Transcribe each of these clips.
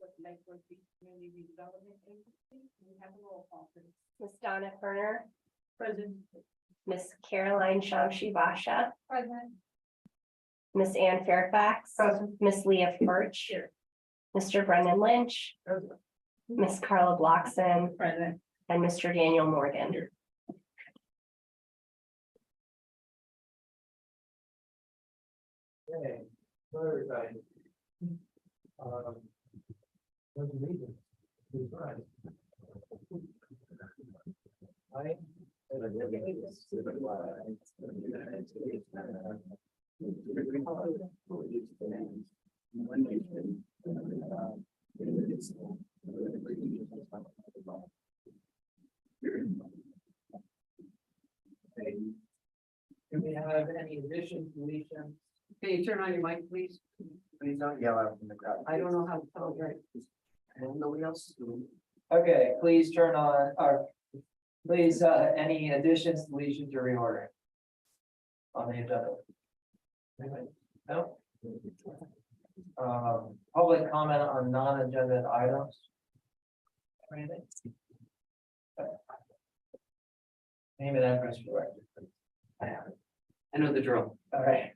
With Lakewood Beach Community Development Agency. We have a roll call, please. Ms. Donna Turner, Present. Ms. Caroline Shamshi-Basha, Present. Ms. Ann Fairfax, Present. Ms. Leah Birch, Here. Mr. Brendan Lynch, Present. Ms. Carla Bloxon, Present. and Mr. Daniel Morgan. Okay, so everybody. What's the reason? Who's right? Right? Okay. Do we have any additions, deletions? Can you turn on your mic, please? Please don't yell out from the crowd. I don't know how to tell that. And nobody else is doing Okay, please turn on, or please, any additions, deletions, or reordering on the agenda? Anybody? No? Public comment on non-agenda items? Anything? Name and address for record. I know the drill. All right,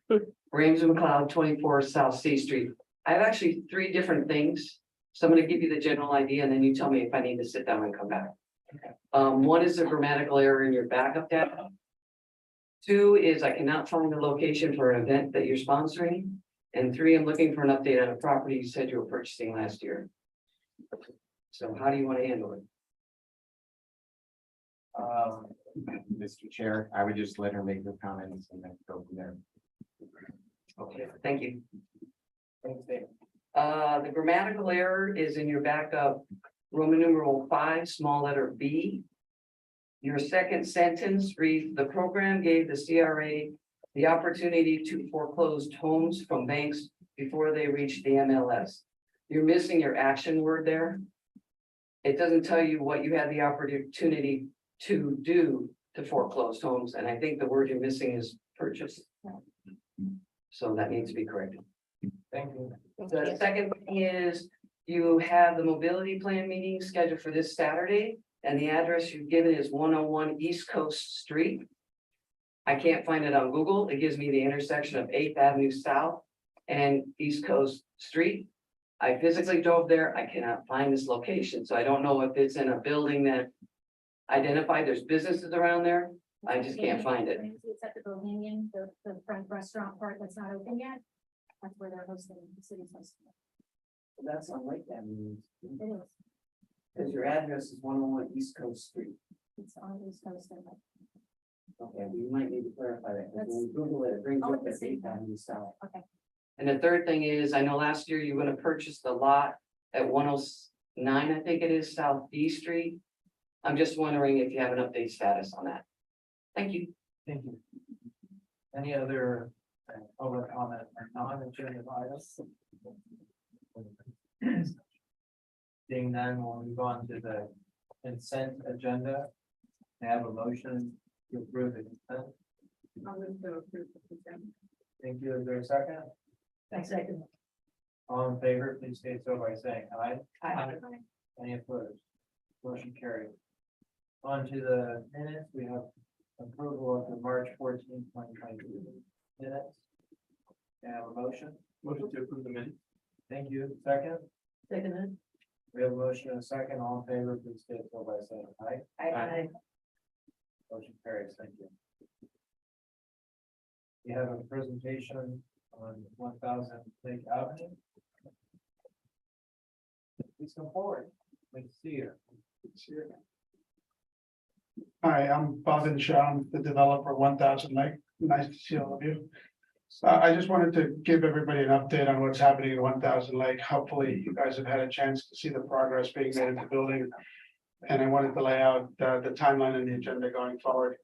Rames McLeod, 24 South C Street. I have actually 3 different things. So I'm gonna give you the general idea and then you tell me if I need to sit down and come back. Okay. One is a grammatical error in your backup data. 2 is I cannot find the location for an event that you're sponsoring. And 3, I'm looking for an update on a property you said you were purchasing last year. So how do you want to handle it? Mr. Chair, I would just let her make her comments and then go from there. Okay, thank you. thanks, Dave. The grammatical error is in your backup, Roman numeral 5, small letter B. Your second sentence reads, the program gave the CRA the opportunity to foreclose homes from banks before they reached the MLS. You're missing your action word there. It doesn't tell you what you had the opportunity to do to foreclose homes, and I think the word you're missing is purchase. So that needs to be corrected. Thank you. The second thing is you have the mobility plan meeting scheduled for this Saturday, and the address you've given is 101 East Coast Street. I can't find it on Google. It gives me the intersection of 8th Avenue South and East Coast Street. I physically drove there. I cannot find this location, so I don't know if it's in a building that identified. There's businesses around there. I just can't find it. It's at the Bohemian, the front restaurant part that's not open yet. That's where they're hosting, the city's hosting. That's on Lake Avenue. It is, Because your address is 101 East Coast Street. it's on the East Coast. and, Okay, we might need to clarify that, because when we That's- Google it, it brings Oh, up it's that in 8th there. Avenue South. Okay. And the third thing is, I know last year you were gonna purchase the lot at 109, I think it is, South D Street. I'm just wondering if you have an update status on that. Thank you. Thank you. Any other public comment or non-agenda items? Seeing none, we'll move on to the consent agenda. I have a motion to approve the consent. I'll move to approve the consent. Thank you. Is there a second? Second. All in favor, please state so by saying aye. Aye. Any opposed? Motion carried. On to the minutes, we have approval of the March 14th, 2022 minutes. Can I have a motion? Motion to approve the minutes. Thank you. Second, Second. we have a motion and a second. All in favor, please state so by saying aye. Aye. Motion carries. Thank you. We have a presentation on 1000 Lake Avenue. Please come forward. Good to see you. Hi, I'm Bhavin Shah, I'm the developer 1000 Lake. Nice to see all of you. I just wanted to give everybody an update on what's happening in 1000 Lake. Hopefully you guys have had a chance to see the progress being made in the building. And I wanted to lay out the timeline and the agenda going forward.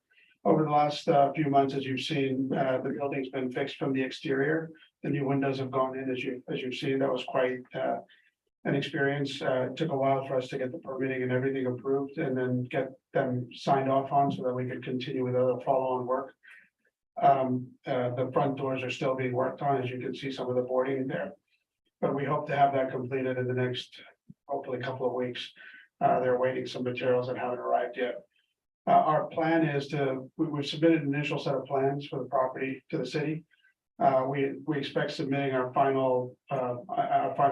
Over the last few months, as you've seen, the building's been fixed from the exterior. The new windows have gone in, as you've seen. That was quite an experience. It took a while for us to get the permitting and everything approved and then get them signed off on so that we could continue with other follow-on work. The front doors are still being worked on, as you can see some of the boarding there. but we hope to have that completed in the next, hopefully, couple of weeks. They're waiting some materials that haven't arrived yet. Our plan is we've submitted an initial set of plans for the property to the city. We expect submitting our final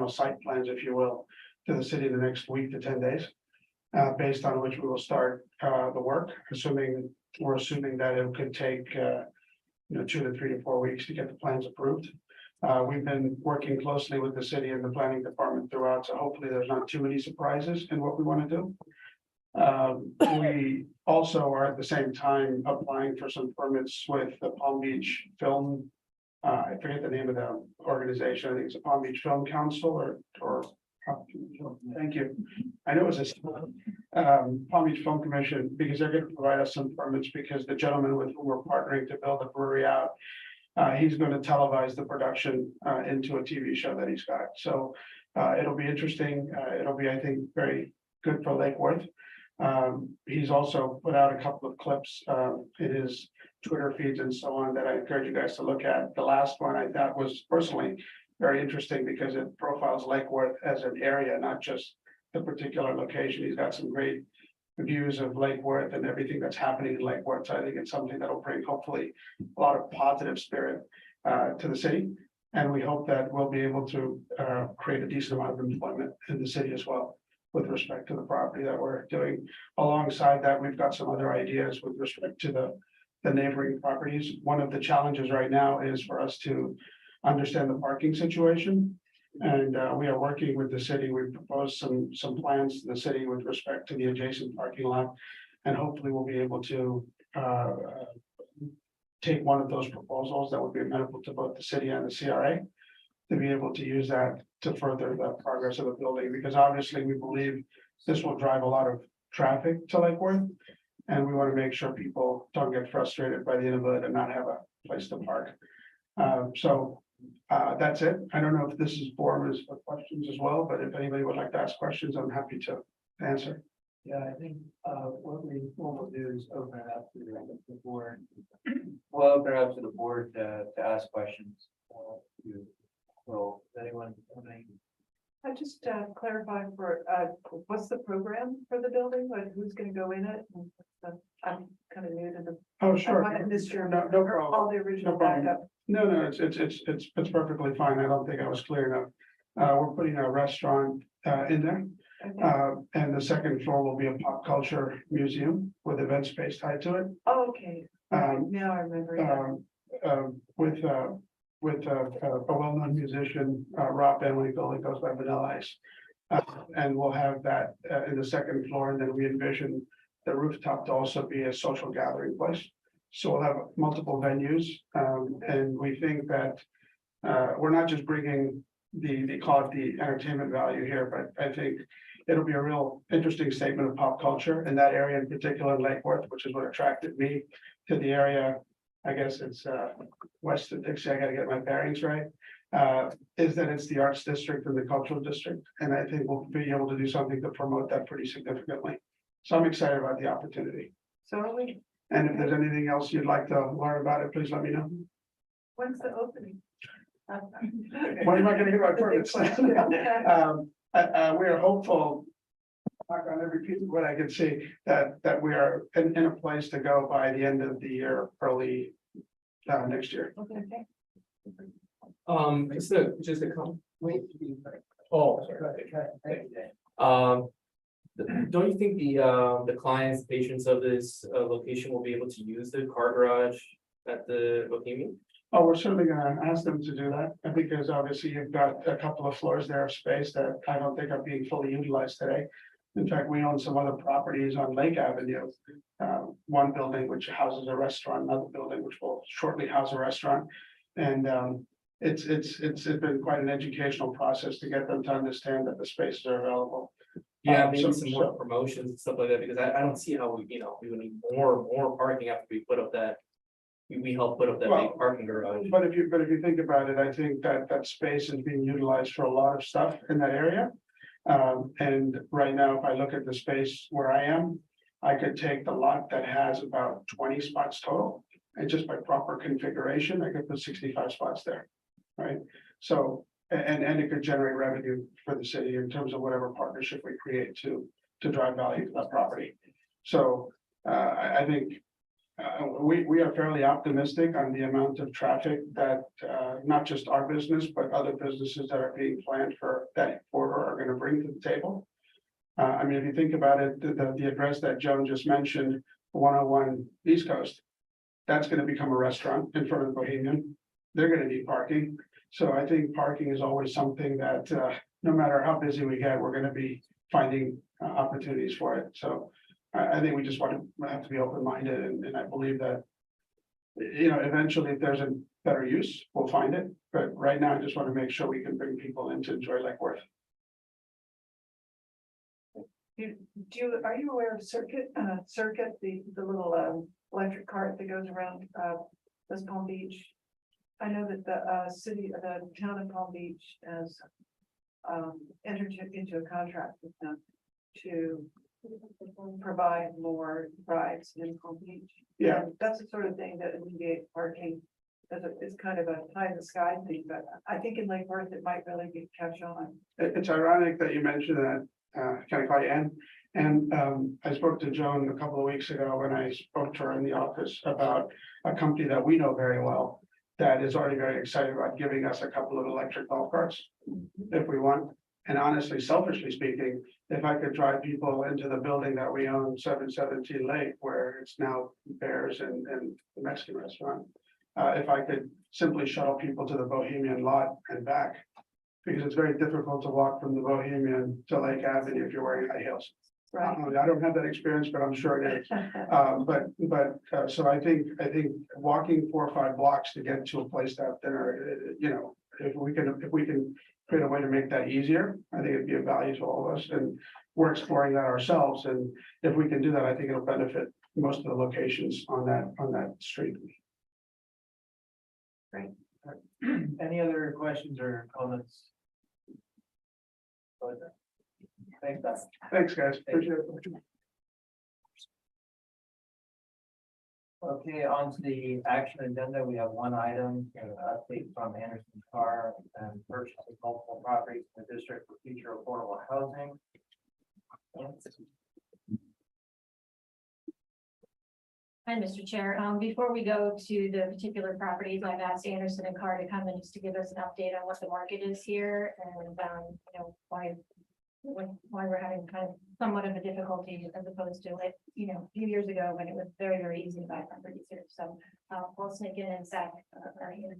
site plans, if you will, to the city in the next week to 10 days. Based on which we will start the work, we're assuming that it could take 2 to 3 to 4 weeks to get the plans approved. We've been working closely with the city and the planning department throughout, so hopefully there's not too many surprises in what we want to do. We also are at the same time applying for some permits with the Palm Beach Film. I forget the name of the organization. I think it's a Palm Beach Film Council or thank you. I know it was Palm Beach Film Commission, because they're going to provide us some permits, because the gentleman with whom we're partnering to build the brewery out, he's going to televise the production into a TV show that he's got. So it'll be interesting. It'll be, I think, very good for Lake Worth. He's also put out a couple of clips in his Twitter feeds and so on that I encourage you guys to look at. The last one I thought was personally very interesting because it profiles Lake Worth as an area, not just the particular location. He's got some great views of Lake Worth and everything that's happening in Lake Worth. So I think it's something that'll bring hopefully a lot of positive spirit to the city. And we hope that we'll be able to create a decent amount of employment in the city as well with respect to the property that we're doing. Alongside that, we've got some other ideas with respect to the neighboring properties. One of the challenges right now is for us to understand the parking situation. And we are working with the city. We've proposed some plans to the city with respect to the adjacent parking lot. And hopefully we'll be able to take one of those proposals that would be amenable to both the city and the CRA to be able to use that to further the progress of the building, because obviously we believe this will drive a lot of traffic to Lake Worth. And we want to make sure people don't get frustrated by the inability to not have a place to park. That's it. I don't know if this is forum is for questions as well, but if anybody would like to ask questions, I'm happy to answer. Yeah, I think what we'll do is open it up to the board. We'll open it up to the board to ask questions. Will anyone have any? I just clarify for, what's the program for the building? Like, who's gonna go in it? I'm kind of new to the. Oh, sure. I might have missed your, No problem. all the original No problem. backup. No, it's perfectly fine. I don't think I was clear enough. We're putting a restaurant in there. Okay. And the second floor will be a pop culture museum with event space tied to it. Oh, okay. Now I remember. With a well-known musician, Rob Van Winkle, that goes by Vanilla Ice. And we'll have that in the second floor, and then we envision the rooftop to also be a social gathering place. So we'll have multiple venues, and we think that we're not just bringing they call it the entertainment value here, but I think it'll be a real interesting statement of pop culture in that area, in particular in Lake Worth, which is what attracted me to the area. I guess it's west of Dixie. I got to get my bearings right. Is that it's the arts district and the cultural district, and I think we'll be able to do something to promote that pretty significantly. So I'm excited about the opportunity. So are we, And if there's anything else you'd like to learn about it, please let me know. when's the opening? When am I going to get my permits? We are hopeful, knock on every piece of what I can see, that we are in a place to go by the end of the year, early next year. Okay. Just a comment. Oh, sorry. Don't you think the clients, patients of this location will be able to use the car garage at the Bohemian? Oh, we're certainly gonna ask them to do that, because obviously you've got a couple of floors there of space that I don't think are being fully utilized today. In fact, we own some other properties on Lake Avenue. One building which houses a restaurant, another building which will shortly house a restaurant. And it's been quite an educational process to get them to understand that the spaces are available. Yeah, maybe So- some more promotions and stuff like that, because I don't see how we would need more parking after we put up that. We help put up that Well, big parking garage. But if you think about it, I think that space is being utilized for a lot of stuff in that area. And right now, if I look at the space where I am, I could take the lot that has about 20 spots total. And just by proper configuration, I could put 65 spots there, right? So And it could generate revenue for the city in terms of whatever partnership we create to drive value to that property. So, I think we are fairly optimistic on the amount of traffic that, not just our business, but other businesses that are being planned for that corridor are gonna bring to the table. I mean, if you think about it, the address that Joan just mentioned, 101 East Coast, that's gonna become a restaurant in front of the Bohemian. They're gonna need parking. So I think parking is always something that, no matter how busy we get, we're gonna be finding opportunities for it. So I think we just have to be open-minded, and I believe that, you know, eventually, if there's a better use, we'll find it. But right now, I just want to make sure we can bring people in to enjoy Lake Worth. Are you aware of Circuit, the little electric cart that goes around West Palm Beach? I know that the town of Palm Beach has entered into a contract with them to provide more rides in Palm Beach. Yeah. And that's the sort of thing that alleviates parking. It's kind of a pie in the sky thing, but I think in Lake Worth, it might really be catch on. It's ironic that you mentioned that, can I call you Ann? And I spoke to Joan a couple of weeks ago when I spoke to her in the office about a company that we know very well that is already very excited about giving us a couple of electric golf carts if we want. And honestly, selfishly speaking, if I could drive people into the building that we own, 717 Lake, where it's now Bears and the Mexican restaurant. If I could simply shuttle people to the Bohemian lot and back, because it's very difficult to walk from the Bohemian to Lake Avenue if you're wearing high heels. Right. I don't have that experience, but I'm sure it is. So I think walking 4 or 5 blocks to get to a place to have dinner, you know, if we can create a way to make that easier, I think it'd be a value to all of us, and we're exploring that ourselves. And if we can do that, I think it'll benefit most of the locations on that street. Any other questions or comments? Thanks, Doc. Thanks, guys. Appreciate it. Okay, on to the action agenda. We have one item, an update from Anderson Carr and purchase of multiple properties in the district for future affordable housing. Hi, Mr. Chair. Before we go to the particular properties, I've asked Anderson and Carr to come in just to give us an update on what the market is here and, you know, why we're having kind of somewhat of a difficulty as opposed to it, you know, a few years ago when it was very, very easy to buy properties here. So we'll sneak in and Zach are here.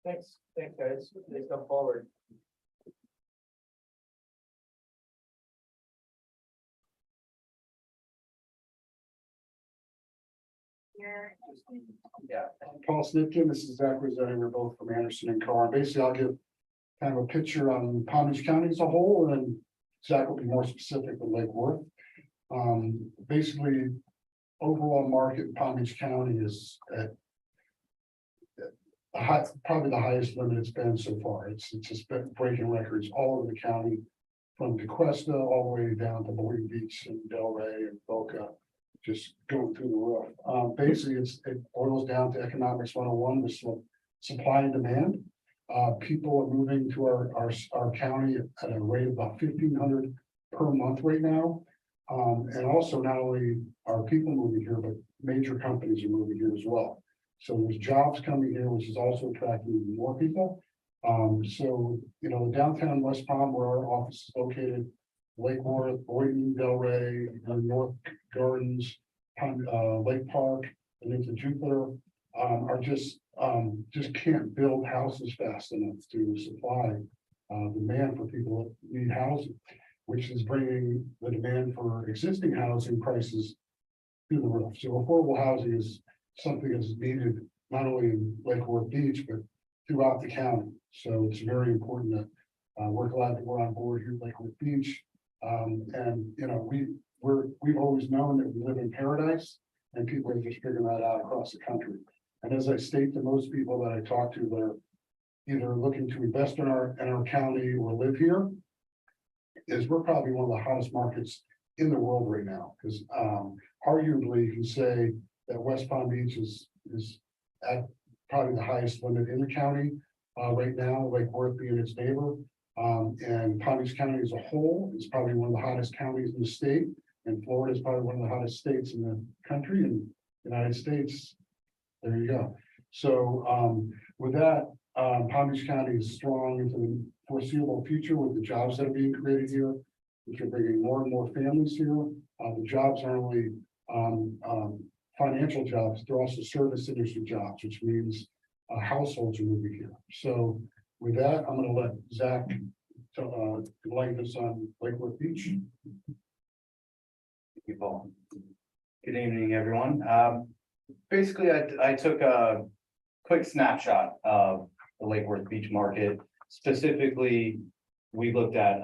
Thanks, guys. Please come forward. Yeah. Paul Snitkin, this is Zach Rossetti, we're both from Anderson and Carr. Basically, I'll give kind of a picture on Palm Beach County as a whole, and then Zach will be more specific with Lake Worth. Basically, overall market in Palm Beach County is at probably the highest limit it's been so far. It's just been breaking records all over the county, from DeQuesta all the way down to Boynton Beach and Delray and Boca, just going through the roof. Basically, it boils down to economics 101, with supply and demand. People are moving to our county at a rate of about 1,500 per month right now. And also, not only are people moving here, but major companies are moving here as well. So there's jobs coming here, which is also attracting even more people. So, you know, the downtown West Palm, where our office is located, Lake Worth, Boynton, Delray, North Gardens, Lake Park, and into Jupiter, are just can't build houses fast enough to supply demand for people that need housing, which is bringing the demand for existing housing prices through the roof. So affordable housing is something that's needed not only in Lake Worth Beach, but throughout the county. So it's very important that we're glad that we're on board here at Lake Worth Beach. And you know, we've always known that we live in paradise, and people are just figuring that out across the country. And as I state to most people that I talk to, they're either looking to invest in our county or live here, is we're probably one of the hottest markets in the world right now. Because arguably you can say that West Palm Beach is at probably the highest limit in the county. right now, Lake Worth being its neighbor. And Palm Beach County as a whole is probably one of the hottest counties in the state. And Florida is probably one of the hottest states in the country, and United States. There you go. So with that, Palm Beach County is strong into the foreseeable future with the jobs that are being created here, which are bringing more and more families here. The jobs are only financial jobs, they're also service industry jobs, which means households are moving here. So with that, I'm gonna let Zach enlighten us on Lake Worth Beach. Thank you, Paul. Good evening, everyone. Basically, I took a quick snapshot of the Lake Worth Beach market. Specifically, we looked at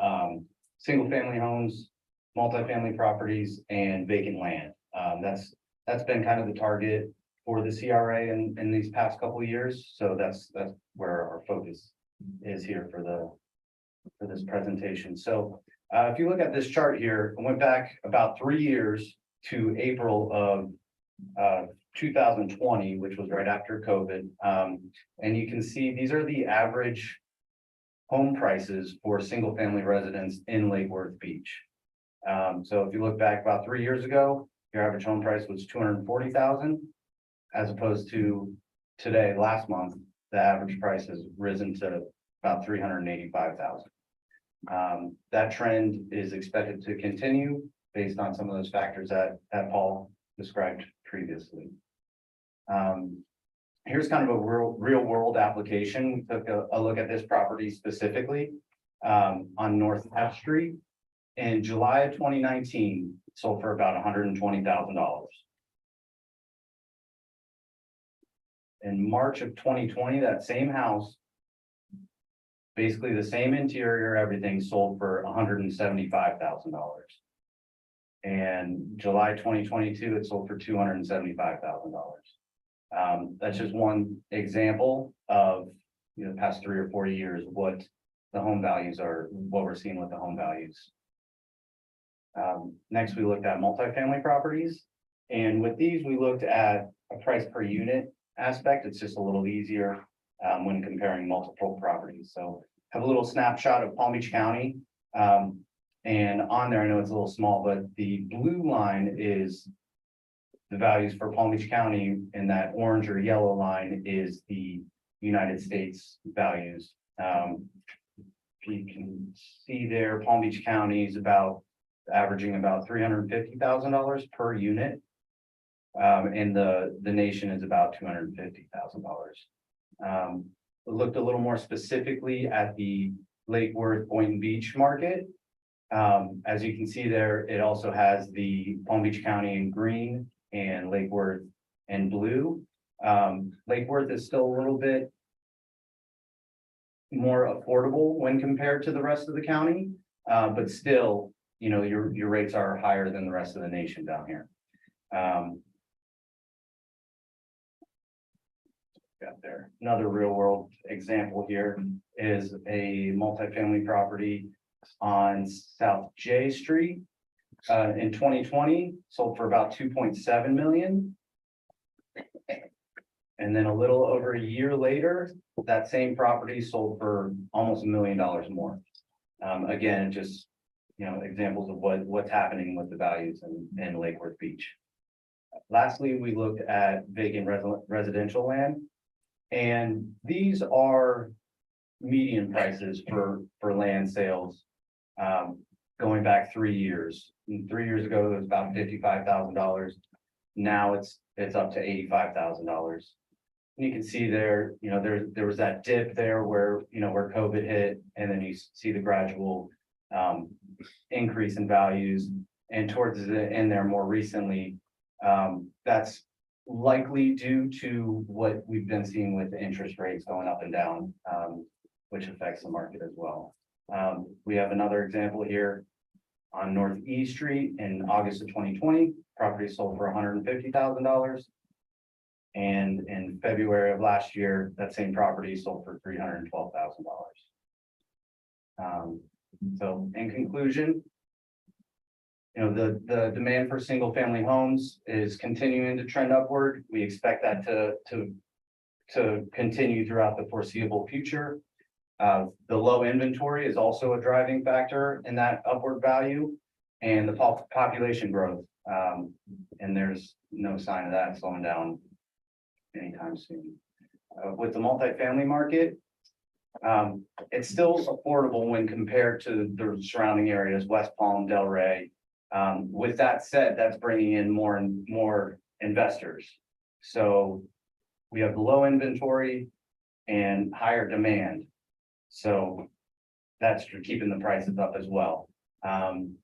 single-family homes, multifamily properties, and vacant land. That's been kind of the target for the CRA in these past couple of years. So that's where our focus is here for this presentation. So if you look at this chart here, I went back about 3 years to April of 2020, which was right after COVID. And you can see these are the average home prices for single family residents in Lake Worth Beach. So if you look back about 3 years ago, your average home price was $240,000, as opposed to today, last month, the average price has risen to about $385,000. That trend is expected to continue based on some of those factors that Paul described previously. Here's kind of a real world application. We took a look at this property specifically on North F Street. In July of 2019, sold for about $120,000. In March of 2020, that same house, basically the same interior, everything, sold for $175,000. And July 2022, it sold for $275,000. That's just one example of, the past 3 or 4 years, what the home values are, what we're seeing with the home values. Next, we looked at multifamily properties, and with these, we looked at a price per unit aspect. It's just a little easier when comparing multiple properties. So have a little snapshot of Palm Beach County. And on there, I know it's a little small, but the blue line is the values for Palm Beach County, and that orange or yellow line is the United States values. You can see there, Palm Beach County is averaging about $350,000 per unit. And the nation is about $250,000. Looked a little more specifically at the Lake Worth Boynton Beach market. As you can see there, it also has the Palm Beach County in green and Lake Worth in blue. Lake Worth is still a little bit more affordable when compared to the rest of the county, but still, your rates are higher than the rest of the nation down here. Got there. Another real world example here is a multifamily property on South J Street. In 2020, sold for about 2.7 million. And then a little over a year later, that same property sold for almost $1 million more. Again, just, examples of what's happening with the values in Lake Worth Beach. Lastly, we looked at vacant residential land. And these are median prices for land sales going back 3 years. And 3 years ago, it was about $55,000. Now it's up to $85,000. You can see there, there was that dip there where, where COVID hit, and then you see the gradual increase in values. And towards the end there more recently, that's likely due to what we've been seeing with the interest rates going up and down, which affects the market as well. We have another example here on North E Street in August of 2020, property sold for $150,000. And in February of last year, that same property sold for $312,000. So in conclusion, the demand for single family homes is continuing to trend upward. We expect that to to continue throughout the foreseeable future. The low inventory is also a driving factor in that upward value and the population growth. And there's no sign of that slowing down anytime soon. With the multifamily market, it's still affordable when compared to the surrounding areas, West Palm, Delray. With that said, that's bringing in more and more investors. So we have low inventory and higher demand. So that's keeping the prices up as well. And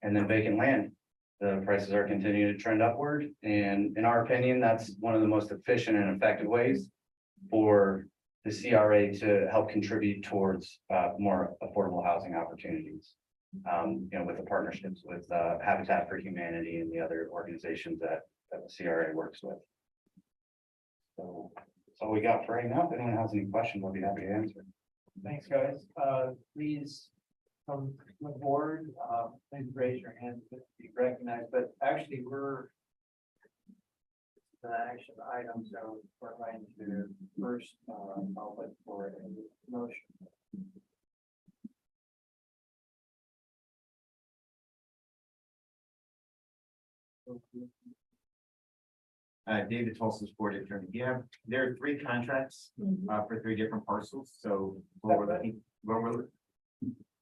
then vacant land, the prices are continuing to trend upward. And in our opinion, that's one of the most efficient and effective ways for the CRA to help contribute towards more affordable housing opportunities. With the partnerships with Habitat for Humanity and the other organizations that the CRA works with. So that's all we got for right now. If anyone has any questions, I'll be happy to answer. Thanks, guys. Please come to the board, please raise your hand to be recognized, but actually we're an action item, so we're going to first, I'll look for a motion. David Tolson's board attorney. There are 3 contracts for 3 different parcels. So what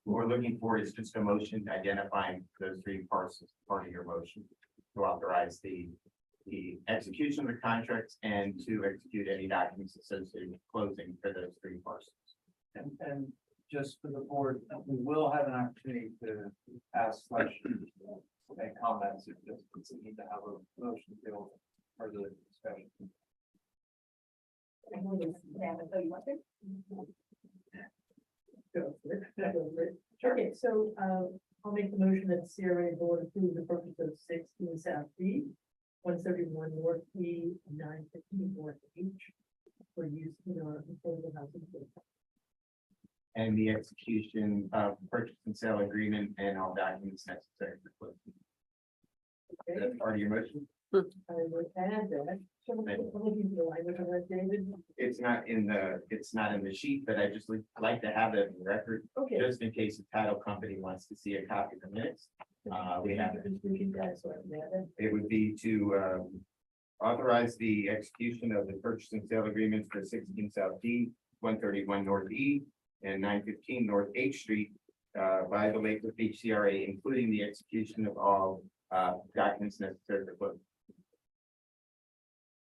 we're looking for is just a motion identifying those 3 parcels, part of your motion to authorize the execution of the contracts and to execute any documents associated with closing for those 3 parcels. And just for the board, we will have an opportunity to ask questions and comments. If just we need to have a motion to for the discussion. Okay, so, I'll make the motion that the CRA board approve the purchase of 16 South B, 131 North B, 915 North H for use in our affordable housing. And the execution of purchase and sale agreement and all documents necessary for closing. That's part of your motion? I would add that. So, what do you do? I would have read David. It's not in the sheet, but I just like to have it in the record, Okay. just in case the title company wants to see a copy of the minutes. We have it. It would be to authorize the execution of the purchase and sale agreements for 16 South D, 131 North E, and 915 North H Street by the Lakewood Beach CRA, including the execution of all documents necessary for closing.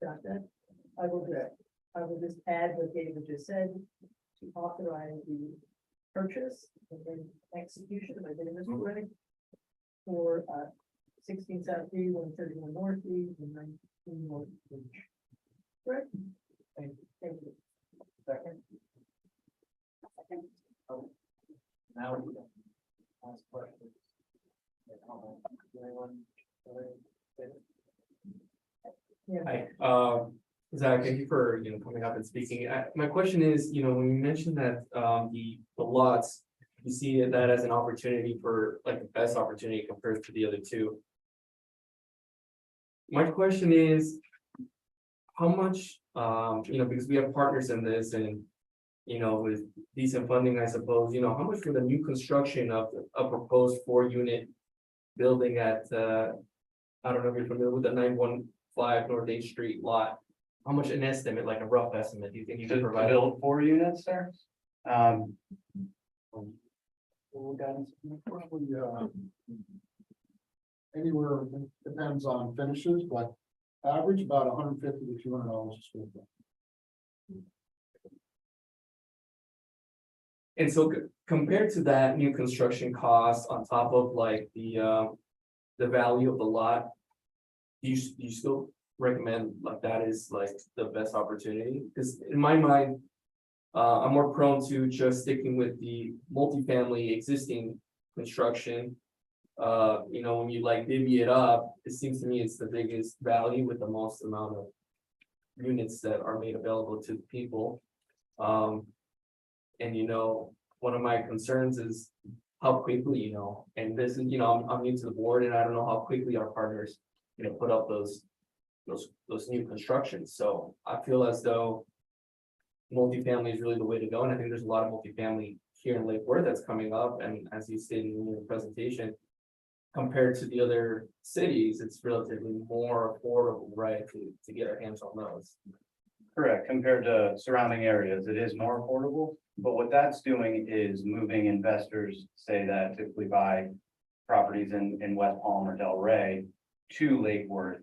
Got that? I will just add what David just said, to authorize the purchase and then execution, am I getting this right? For 16 South D, 131 North D, and 19 North Beach. Correct? Thank you. Second. Oh, now we can ask questions. Anyone? Yeah. Hi, Zach, thank you for, coming up and speaking. My question is, when you mentioned that, the lots, you see that as an opportunity for, like, the best opportunity compared to the other 2. My question is, how much, because we have partners in this and, with decent funding, I suppose, how much for the new construction of a proposed 4-unit building at, I don't know if you're familiar with the 915 North H Street lot. How much an estimate, like a rough estimate, do you think you To could provide? build 4 units there? Probably, anywhere, depends on finishes, but average about $150 to $200 a square foot. And so compared to that new construction cost on top of like the value of the lot, do you still recommend like that is like the best opportunity? Because in my mind, I'm more prone to just sticking with the multifamily existing construction. When you like divvy it up, it seems to me it's the biggest value with the most amount of units that are made available to people. And one of my concerns is how quickly, and this is, I'm new to the board and I don't know how quickly our partners, put up those new constructions. So I feel as though multifamily is really the way to go, and I think there's a lot of multifamily here in Lake Worth that's coming up, and as you stated in your presentation. Compared to the other cities, it's relatively more affordable, right, to get our hands on those. Correct, compared to surrounding areas, it is more affordable, but what that's doing is moving investors, say that typically buy properties in West Palm or Delray to Lake Worth,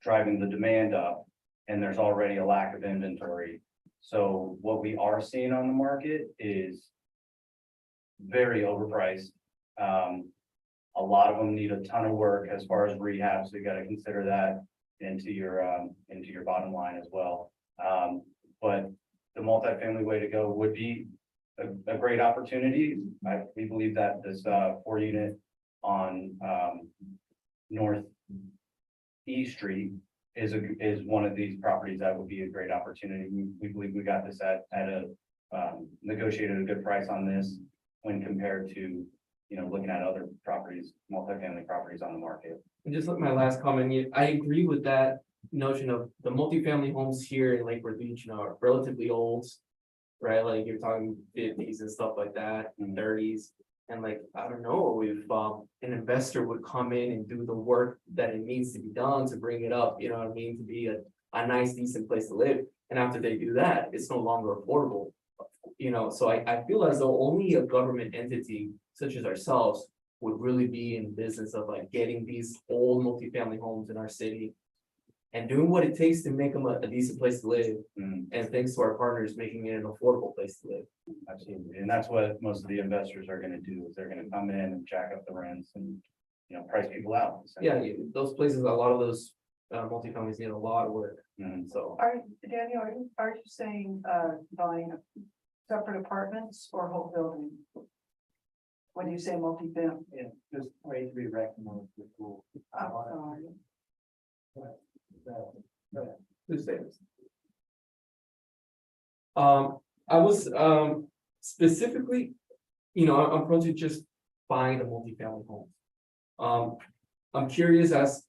driving the demand up, and there's already a lack of inventory. So what we are seeing on the market is very overpriced. A lot of them need a ton of work as far as rehab, so you gotta consider that into your bottom line as well. But the multifamily way to go would be a great opportunity. We believe that this 4-unit on North E Street is one of these properties that would be a great opportunity. We believe we got this at a negotiated a good price on this when compared to, looking at other properties, multifamily properties on the market. And just like my last comment, I agree with that notion of the multifamily homes here in Lake Worth Beach, are relatively old. Right, like you're talking 50s and stuff like that, 30s. And like, I don't know if an investor would come in and do the work that it needs to be done to bring it up, you know what I mean, to be a nice, decent place to live. And after they do that, it's no longer affordable. So I feel as though only a government entity such as ourselves would really be in business of like getting these old multifamily homes in our city and doing what it takes to make them a decent place to live. Mm, And thanks to our partners, making it an affordable place to live. absolutely, and that's what most of the investors are gonna do, is they're gonna come in and jack up the rents and, price people out. Yeah, those places, a lot of those multifamilies need a lot of work, Mm. so. Daniel, are you saying, buying separate apartments or whole building? When you say multi-family, Yeah, just way to be recognized with school. I'm sorry. Who's saying this? I was specifically, I'm prone to just buying a multifamily home. I'm curious as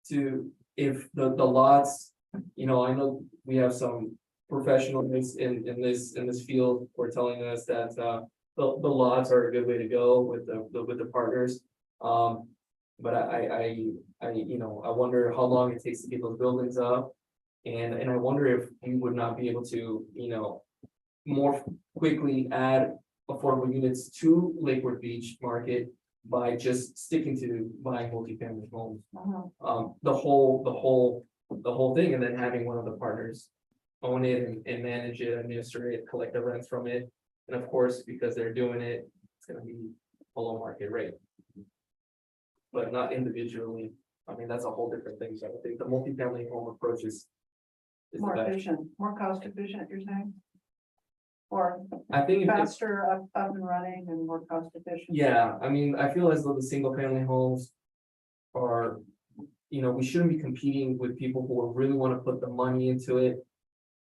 to if the lots, I know we have some professionals in this field who are telling us that the lots are a good way to go with the partners. But I wonder how long it takes to get those buildings up. And I wonder if we would not be able to, more quickly add affordable units to Lake Worth Beach market by just sticking to buying multifamily homes. The whole thing, and then having one of the partners own it and manage it, administer it, collect the rents from it. And of course, because they're doing it, it's gonna be below market rate. But not individually. I mean, that's a whole different thing. So I think the multifamily home approach is the More best. efficient, more cost efficient, you're saying? Or I think if it's, faster up and running and more cost efficient? yeah, I mean, I feel as though the single family homes are, we shouldn't be competing with people who really want to put the money into it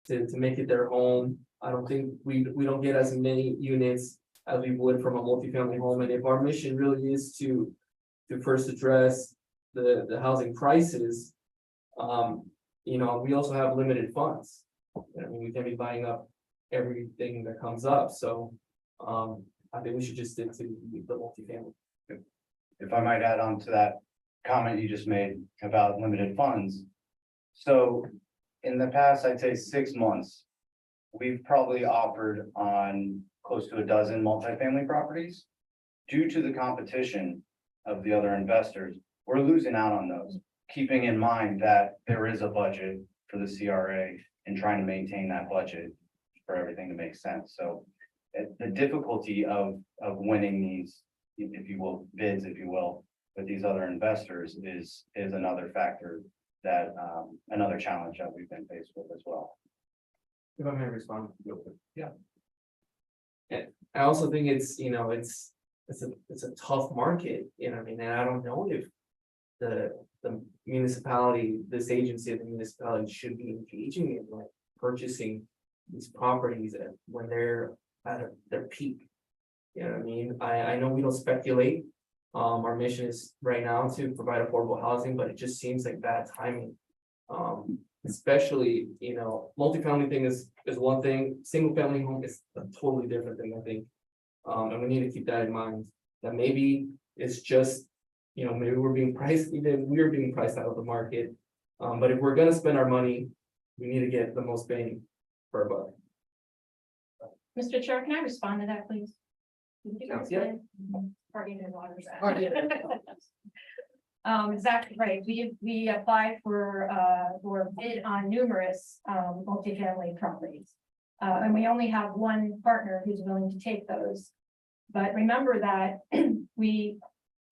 to make it their home. I don't think we don't get as many units as we would from a multifamily home. And if our mission really is to first address the housing crisis, we also have limited funds. I mean, we can be buying up everything that comes up, so I think we should just stick to the multifamily. If I might add on to that comment you just made about limited funds. So in the past, I'd say 6 months, we've probably offered on close to a dozen multifamily properties. Due to the competition of the other investors, we're losing out on those, keeping in mind that there is a budget for the CRA and trying to maintain that budget for everything to make sense. So the difficulty of winning these, if you will, bids, if you will, with these other investors is another factor that another challenge that we've been faced with as well. If I may respond real quick. Yeah. And I also think it's a tough market, I mean, and I don't know if the municipality, this agency of the municipality should be engaging in like purchasing these properties when they're at their peak. You know what I mean? I know we don't speculate. Our mission is right now to provide affordable housing, but it just seems like bad timing. especially, multifamily thing is one thing, single family home is a totally different thing, I think. And we need to keep that in mind, that maybe it's just, maybe we're being priced out of the market. But if we're gonna spend our money, we need to get the most bang for our buck. Mr. Chair, can I respond to that, please? Sounds good. Party in waters. Party in Exactly right. We applied for a bid on numerous, multifamily properties. And we only have one partner who's willing to take those. But remember that we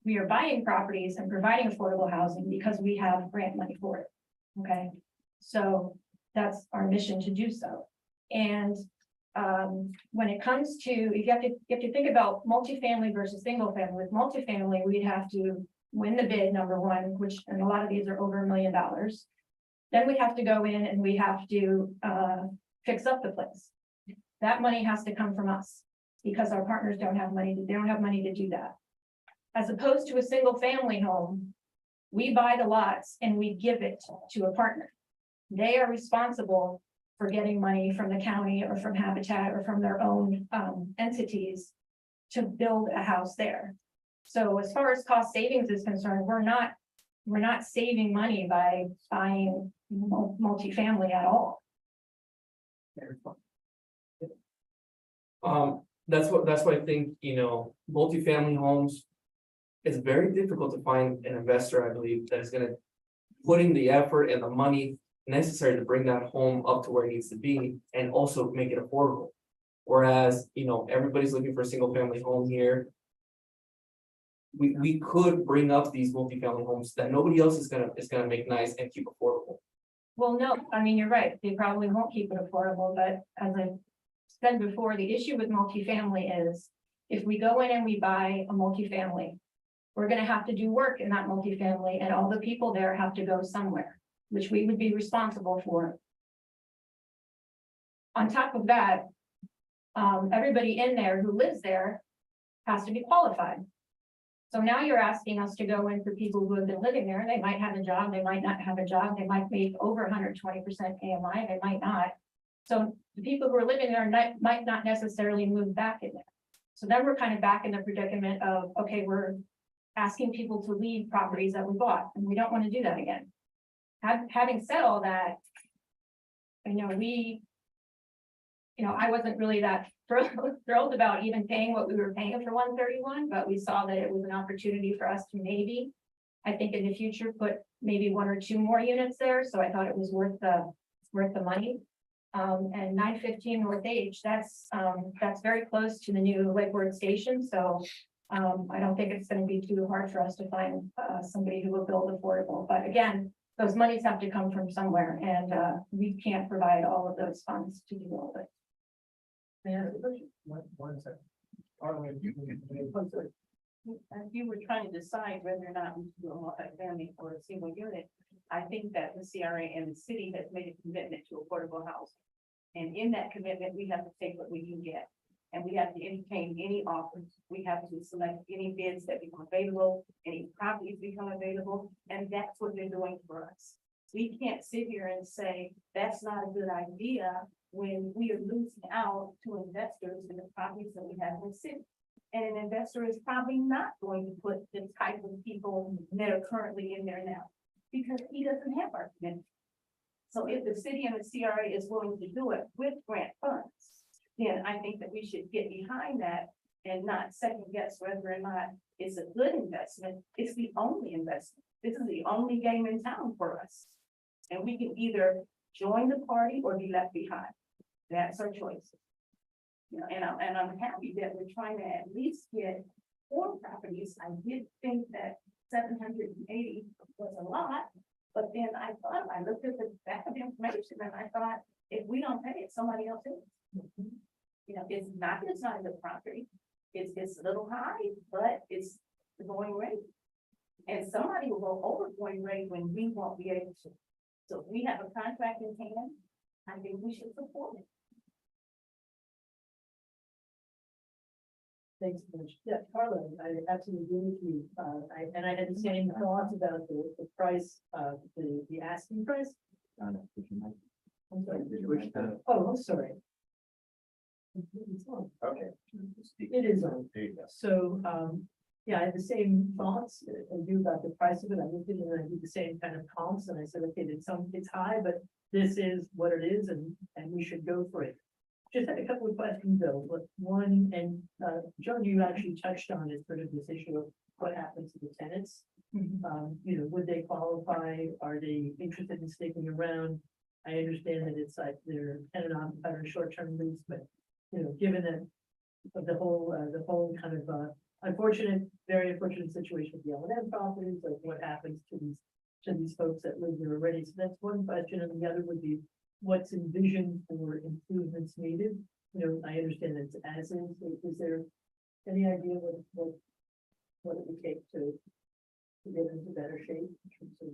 are buying properties and providing affordable housing because we have grant money for it. Okay, so that's our mission to do so. And when it comes to, you have to think about multifamily versus single family. With multifamily, we'd have to win the bid, number one, which, and a lot of these are over $1 million. Then we have to go in and we have to fix up the place. That money has to come from us because our partners don't have money, they don't have money to do that. As opposed to a single family home, we buy the lots and we give it to a partner. They are responsible for getting money from the county or from Habitat or from their own entities to build a house there. So as far as cost savings is concerned, we're not saving money by buying multifamily at all. That's why I think, multifamily homes. It's very difficult to find an investor, I believe, that is gonna put in the effort and the money necessary to bring that home up to where it needs to be and also make it affordable. Whereas, everybody's looking for a single family home here. We could bring up these multifamily homes that nobody else is gonna make nice and keep affordable. Well, no, I mean, you're right. They probably won't keep it affordable, but as I said before, the issue with multifamily is if we go in and we buy a multifamily, we're gonna have to do work in that multifamily and all the people there have to go somewhere, which we would be responsible for. On top of that, everybody in there who lives there has to be qualified. So now you're asking us to go in for people who have been living there. They might have a job, they might not have a job, they might make over 120% AMI, they might not. So the people who are living there might not necessarily move back in there. So then we're kind of back in the predicament of, okay, we're asking people to leave properties that we bought, and we don't want to do that again. Having said all that, I wasn't really that thrilled about even paying what we were paying for 131, but we saw that it was an opportunity for us to maybe, I think in the future, put maybe 1 or 2 more units there. So I thought it was worth the money. And 915 North H, that's very close to the new Lakewood station. So I don't think it's going to be too hard for us to find somebody who will build affordable. But again, those monies have to come from somewhere, and we can't provide all of those funds to do all of it. One second. If you were trying to decide whether or not we should do a multifamily or a single unit, I think that the CRA and the city has made a commitment to affordable housing. And in that commitment, we have to take what we can get. And we have to entertain any offers. We have to select any bids that become available, any properties become available, and that's what they're doing for us. We can't sit here and say, that's not a good idea when we are losing out to investors in the properties that we have in the city. And an investor is probably not going to put the type of people that are currently in there now, because he doesn't have our commitment. So if the city and the CRA is willing to do it with grant funds, then I think that we should get behind that and not second guess whether or not it's a good investment. It's the only investment. This is the only game in town for us. And we can either join the party or be left behind. That's our choice. And I'm happy that we're trying to at least get 4 properties. I did think that 780 was a lot, but then I looked at the back of the information and I thought, if we don't pay it, somebody else is. It's not a good property. It's a little high, but it's the going rate. And somebody will go over going rate when we won't be able to. So if we have a contract in hand, I think we should support it. Thanks, Mitch. Yeah, Carla, I absolutely agree with you. I had the same thoughts about the price, the asking price. I'm sorry. Oh, I'm sorry. It's on. Okay. It is on. There you go. So, yeah, I had the same thoughts as you about the price of it. I looked at it and I did the same kind of comps and I said, okay, it's high, but this is what it is and we should go for it. Just had a couple of questions though. One, and John, you actually touched on is sort of this issue of what happens to the tenants. You know, would they qualify? Are they interested in sticking around? I understand that it's like they're tenant occupied or short-term lease, but you know, given that of the whole kind of very unfortunate situation with the L&M properties, like what happens to these folks that live there already. So that's one question, and the other would be what's envisioned for improvements needed. You know, I understand it's as is there any idea what it would take to get into better shape in terms of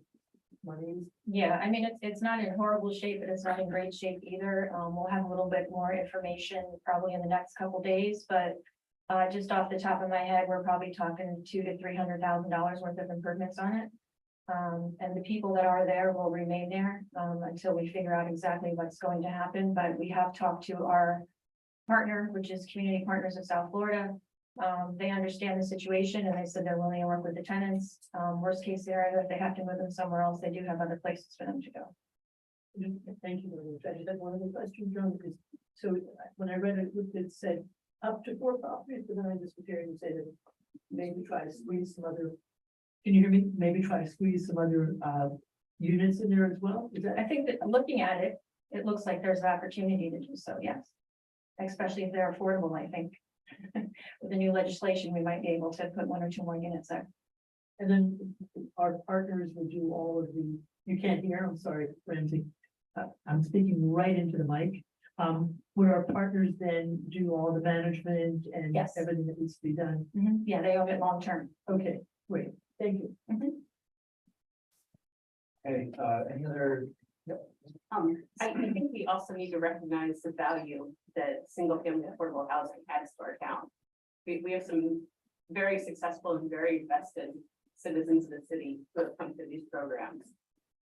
monies? Yeah, I mean, it's not in horrible shape, but it's not in great shape either. We'll have a little bit more information probably in the next couple days, but just off the top of my head, we're probably talking $200,000 to $300,000 worth of improvements on it. And the people that are there will remain there until we figure out exactly what's going to happen. But we have talked to our partner, which is Community Partners of South Florida. They understand the situation and they said they're willing to work with the tenants. Worst case scenario, if they have to move them somewhere else, they do have other places for them to go. Thank you very much. I just had one other question, John, because so when I read it said up to 4 properties, but then I just was hearing you say that maybe try to squeeze some other. Can you hear me? Maybe try to squeeze some other units in there as well? Is that? I think that looking at it, it looks like there's an opportunity to do so, yes. Especially if they're affordable, I think. With the new legislation, we might be able to put 1 or 2 more units there. And then our partners would do all of the, you can't hear, I'm sorry, Ramsey. I'm speaking right into the mic. Would our partners then do all the management and Yes. everything that needs to be done? Yeah, they own it long term. Okay, great, thank you. Okay, any other? I think we also need to recognize the value that single family affordable housing adds to our town. We have some very successful and very invested citizens of the city who have come to these programs.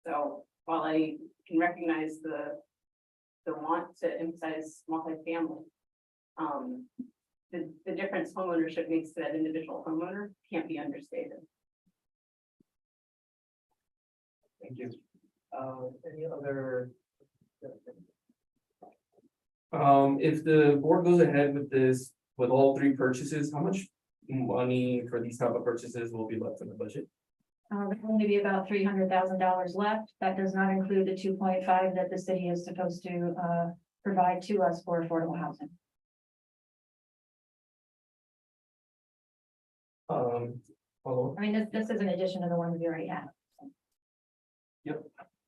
So while I can recognize the want to emphasize multifamily, the difference homeownership makes to that individual homeowner can't be understated. Thank you. Any other? If the board goes ahead with this, with all 3 purchases, how much money for these type of purchases will be left in the budget? There'll only be about $300,000 left. That does not include the 2.5 that the city is supposed to provide to us for affordable housing. Follow. I mean, this is in addition to the ones we already have.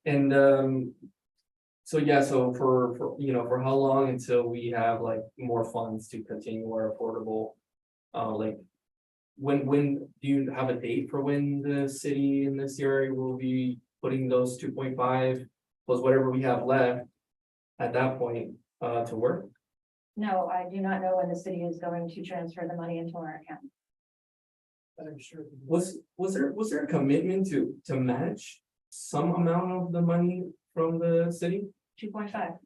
And so yeah, so for you know, for how long until we have like more funds to continue our affordable, like when do you have a date for when the city in this area will be putting those 2.5 plus whatever we have left at that point to work? No, I do not know when the city is going to transfer the money into our account. I'm sure. Was there a commitment to match some amount of the money from the city? 2.5.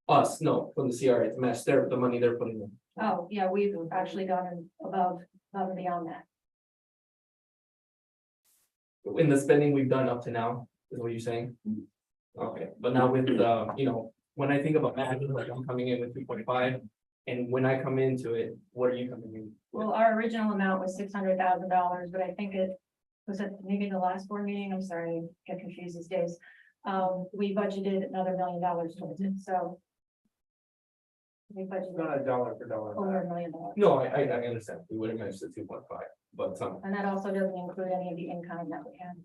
Us, no, from the CRA to match the money they're putting in. Oh, yeah, we've actually gone above and beyond that. In the spending we've done up to now, is what you're saying? Okay, but now with you know, when I think about that, like I'm coming in with 2.5, and when I come into it, what are you coming in? Well, our original amount was $600,000, but I think it was at maybe the last board meeting. I'm sorry, I get confused these days. We budgeted another $1 million towards it, so. We budgeted Not a dollar for dollar. over $1 million. No, I understand, we would have matched the 2.5, but And that also doesn't include any of the income that we have.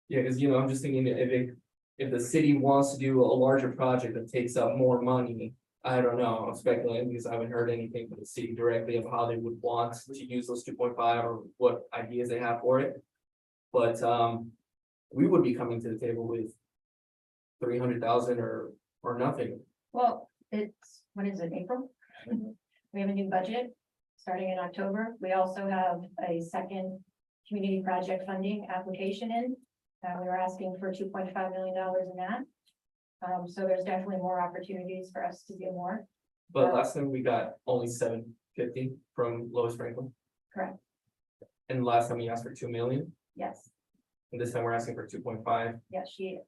yeah, because you know, I'm just thinking if the city wants to do a larger project that takes up more money, I don't know, I'm speculating because I haven't heard anything from the city directly of how they would want to use those 2.5 or what ideas they have for it. But we would be coming to the table with 300,000 or nothing. Well, it's, what is it, April? We have a new budget starting in October. We also have a second community project funding application in. We were asking for $2.5 million in that. So there's definitely more opportunities for us to do more. But last time we got only 750 from Lois Franklin. Correct. And last time we asked for 2 million, Yes, and this time we're asking for 2.5. yes, she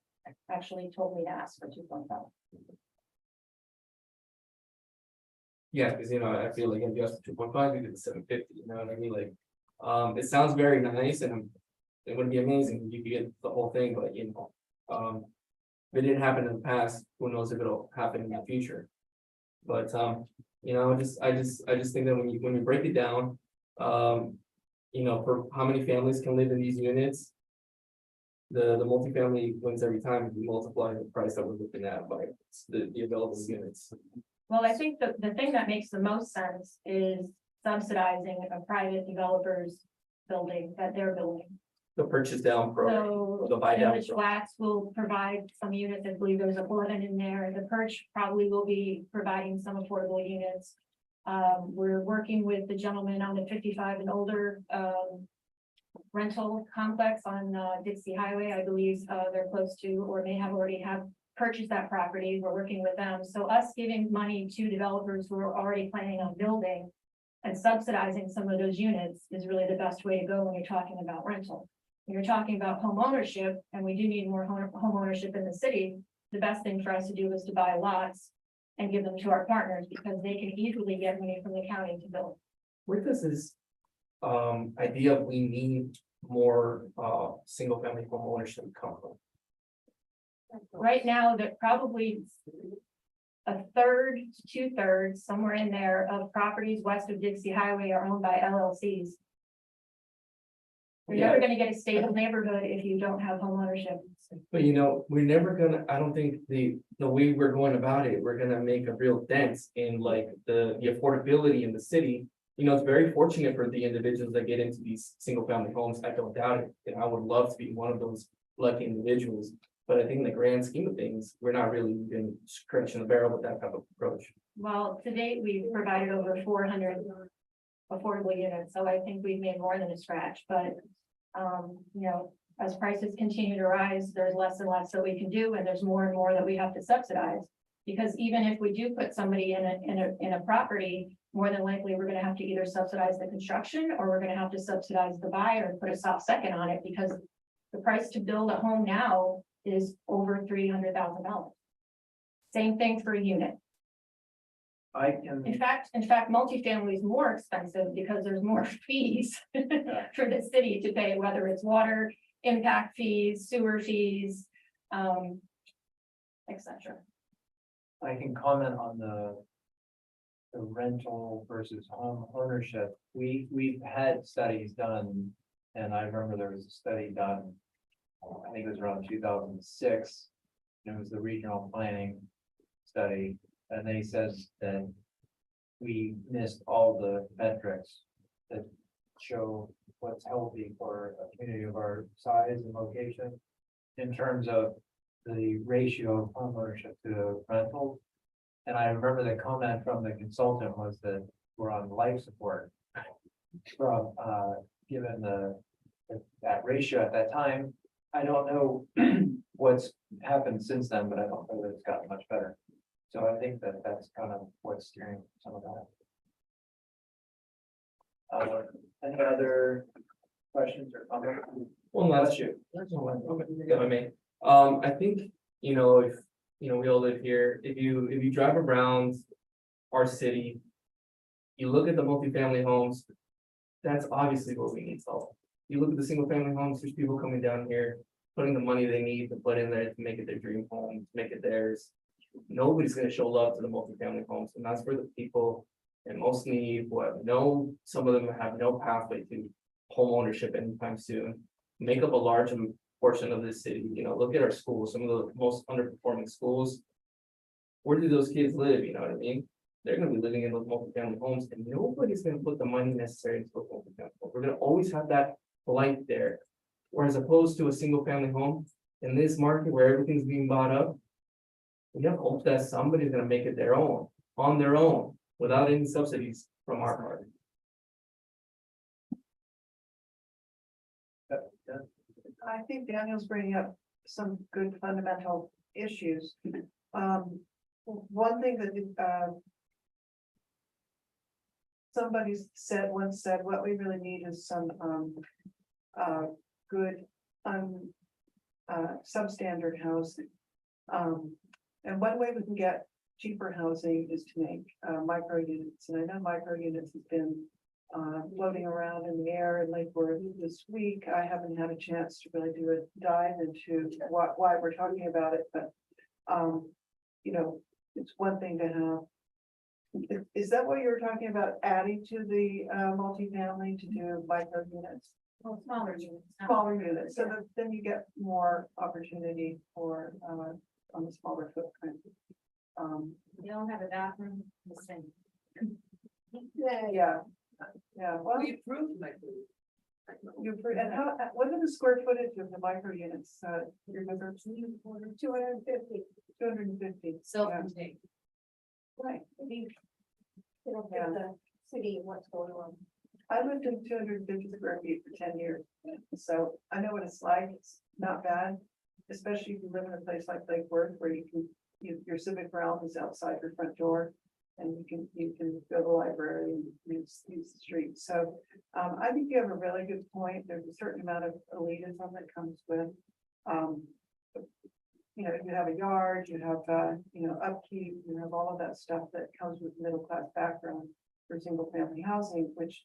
actually told me to ask for 2.5. Yeah, because I feel like if you ask for 2.5, you get 750, you know what I mean? Like, it sounds very nice and it would be amazing if you could get the whole thing, but if it didn't happen in the past, who knows if it'll happen in the future. But I just think that when you break it down, for how many families can live in these units. The multifamily wins every time if you multiply the price that we're looking at by the available units. Well, I think the thing that makes the most sense is subsidizing a private developer's building that they're building. The purchase down program, So the buy down. Village Flats will provide some units. I believe there's 11 in there. The Perch probably will be providing some affordable units. We're working with the gentleman on the 55 and older rental complex on Dixie Highway. I believe they're close to or may have already purchased that property. We're working with them. So us giving money to developers who are already planning on building and subsidizing some of those units is really the best way to go when you're talking about rental. When you're talking about home ownership, and we do need more home ownership in the city, the best thing for us to do is to buy lots and give them to our partners because they can easily get money from the county to build. Where does this idea of we need more single family home ownership come from? Right now, that probably a third to 2/3, somewhere in there, of properties west of Dixie Highway are owned by LLCs. You're never gonna get a stable neighborhood if you don't have home ownership. But we're never gonna, I don't think the way we're going about it, we're gonna make a real dent in like the affordability in the city. It's very fortunate for the individuals that get into these single family homes. I don't doubt it. And I would love to be one of those lucky individuals. But I think in the grand scheme of things, we're not really even scratching the barrel with that type of approach. Well, to date, we've provided over 400 affordable units, so I think we've made more than a scratch, but as prices continue to rise, there's less and less that we can do, and there's more and more that we have to subsidize. Because even if we do put somebody in a property, more than likely, we're gonna have to either subsidize the construction or we're gonna have to subsidize the buyer and put a soft second on it, because the price to build a home now is over $300,000. Same thing for a unit. I can, In fact, multifamily is more expensive because there's more fees for the city to pay, whether it's water, impact fees, sewer fees, etc. I can comment on the rental versus home ownership. We've had studies done, and I remember there was a study done, I think it was around 2006. It was the regional planning study, and they says that we missed all the metrics that show what's healthy for a community of our size and location in terms of the ratio of home ownership to rental. And I remember the comment from the consultant was that we're on life support from given that ratio at that time. I don't know what's happened since then, but I don't know that it's gotten much better. So I think that that's kind of what's steering some of that. Any other questions or comments? One last year. If I may. I think, if, we all live here, if you drive around our city, you look at the multifamily homes, that's obviously where we need help. You look at the single family homes, there's people coming down here, putting the money they need to put in there to make it their dream home, to make it theirs. Nobody's gonna show love to the multifamily homes, and that's for the people in most need, some of them have no pathway to home ownership anytime soon. Make up a large portion of this city. Look at our schools, some of the most underperforming schools. Where do those kids live? You know what I mean? They're gonna be living in those multifamily homes, and nobody's gonna put the money necessary into a multifamily home. We're gonna always have that blank there. Whereas opposed to a single family home in this market where everything's being bought up, we have hope that somebody's gonna make it their own, on their own, without any subsidies from our part. I think Daniel's bringing up some good fundamental issues. One thing that, somebody once said, what we really need is some, good, substandard housing. And one way we can get cheaper housing is to make, micro units, and I know micro units has been floating around in the air in Lake Worth this week. I haven't had a chance to really do a dive into why we're talking about it, but, you know, it's one thing to have. Is that what you were talking about, adding to the, multifamily to do micro units? Well, smaller units. Smaller units, so that then you get more opportunity for, on the smaller footprint. You don't have a bathroom, the same. Yeah, well, We approved my food. and how, what are the square footage of the micro units, your members? 250. 250. Self-contained. Right, It'll Yeah. give the city what's going on. I lived in 250 square feet for 10 years, so I know what it's like, it's not bad. Especially if you live in a place like Lake Worth where you can, your civic realm is outside your front door. And you can go to the library and use the street, so, I think you have a really good point, there's a certain amount of elitism that comes with, you know, you have a yard, you have, you know, upkeep, you have all of that stuff that comes with middle-class background for single-family housing, which,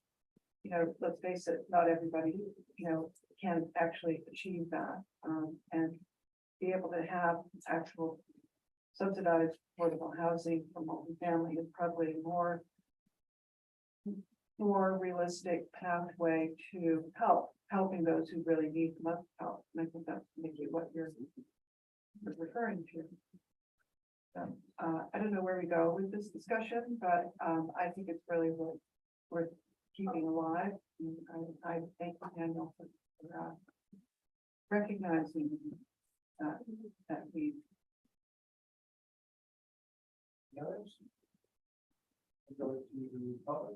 you know, let's face it, not everybody, you know, can actually achieve that, and be able to have actual subsidized affordable housing for multifamily is probably more realistic pathway to helping those who really need the most help. And I think that's maybe what you're referring to. So, I don't know where we go with this discussion, but I think it's really worth keeping alive. And I thank Daniel for recognizing that we. Others? Go to the public.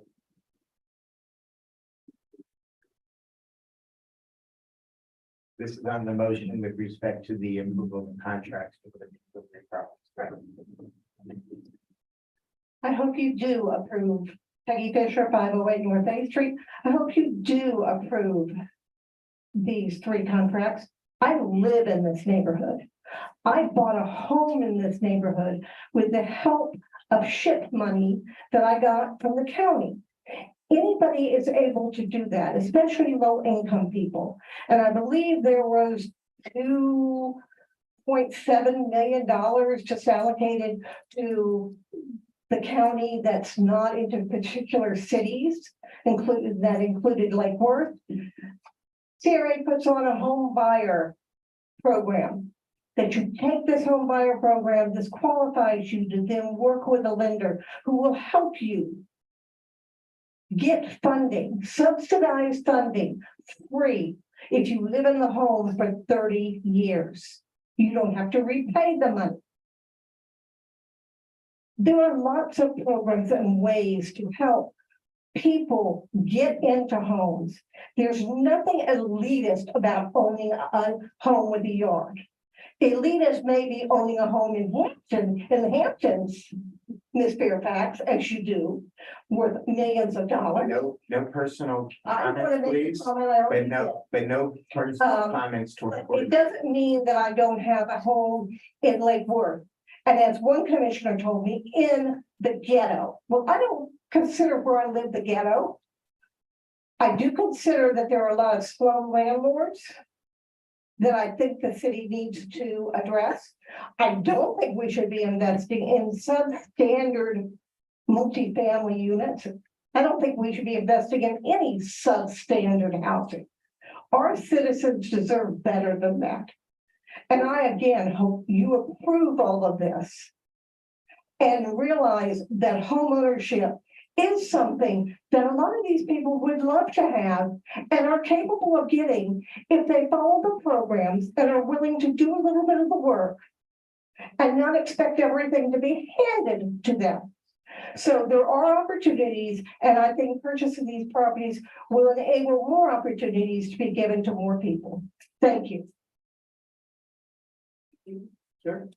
This is on the motion with respect to the approval of contracts for the properties. I hope you do approve Peggy Fisher, 508 North 8th Street. I hope you do approve these 3 contracts. I live in this neighborhood. I bought a home in this neighborhood with the help of SHIP money that I got from the county. Anybody is able to do that, especially low-income people. And I believe there was $2.7 million just allocated to the county that's not into particular cities, that included Lake Worth. CRA puts on a home buyer program. That you take this home buyer program, this qualifies you to then work with a lender who will help you get funding, subsidized funding, free, if you live in the home for 30 years. You don't have to repay the money. There are lots of programs and ways to help people get into homes. There's nothing elitist about owning a home with a yard. Elitist may be owning a home in the Hamptons, Miss Fairfax, as you do, worth millions of dollars. No personal I want to comments, make a please, comment, I already did. but no personal Um, comments toward. It doesn't mean that I don't have a home in Lake Worth. And as one commissioner told me, in the ghetto. Well, I don't consider where I live the ghetto. I do consider that there are a lot of slum landlords that I think the city needs to address. I don't think we should be investing in substandard multifamily units. I don't think we should be investing in any substandard housing. Our citizens deserve better than that. And I again hope you approve all of this and realize that homeownership is something that a lot of these people would love to have and are capable of getting if they follow the programs and are willing to do a little bit of the work and not expect everything to be handed to them. So there are opportunities, and I think purchasing these properties will enable more opportunities to be given to more people. Thank you. Sure.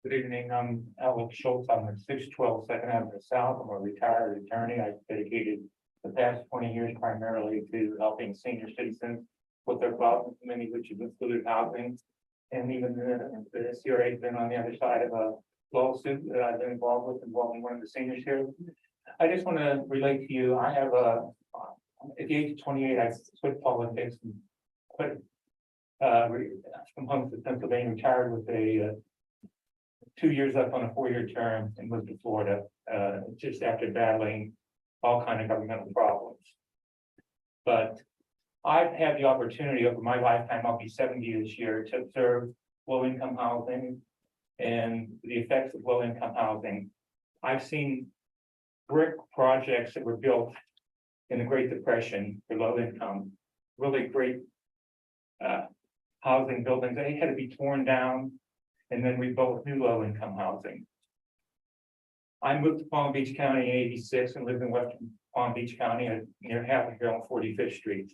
Good evening, I'm Alex Schultz, I'm at 612 Second Avenue South, I'm a retired attorney, I dedicated the past 20 years primarily to helping senior citizens with their problems, many of which have included housing. And even the CRA has been on the other side of a lawsuit that I've been involved with, involving one of the seniors here. I just want to relate to you, I have at the age of 28, I quit politics and quit, from home to Pennsylvania, retired with a 2 years left on a 4-year term and moved to Florida, just after battling all kind of governmental problems. But I've had the opportunity over my lifetime, I'll be 70 this year, to observe low-income housing and the effects of low-income housing. I've seen brick projects that were built in the Great Depression for low income, really great housing buildings. They had to be torn down and then rebuilt new low income housing. I moved to Palm Beach County in '86 and lived in Western Palm Beach County near Haverhill on 45th Street.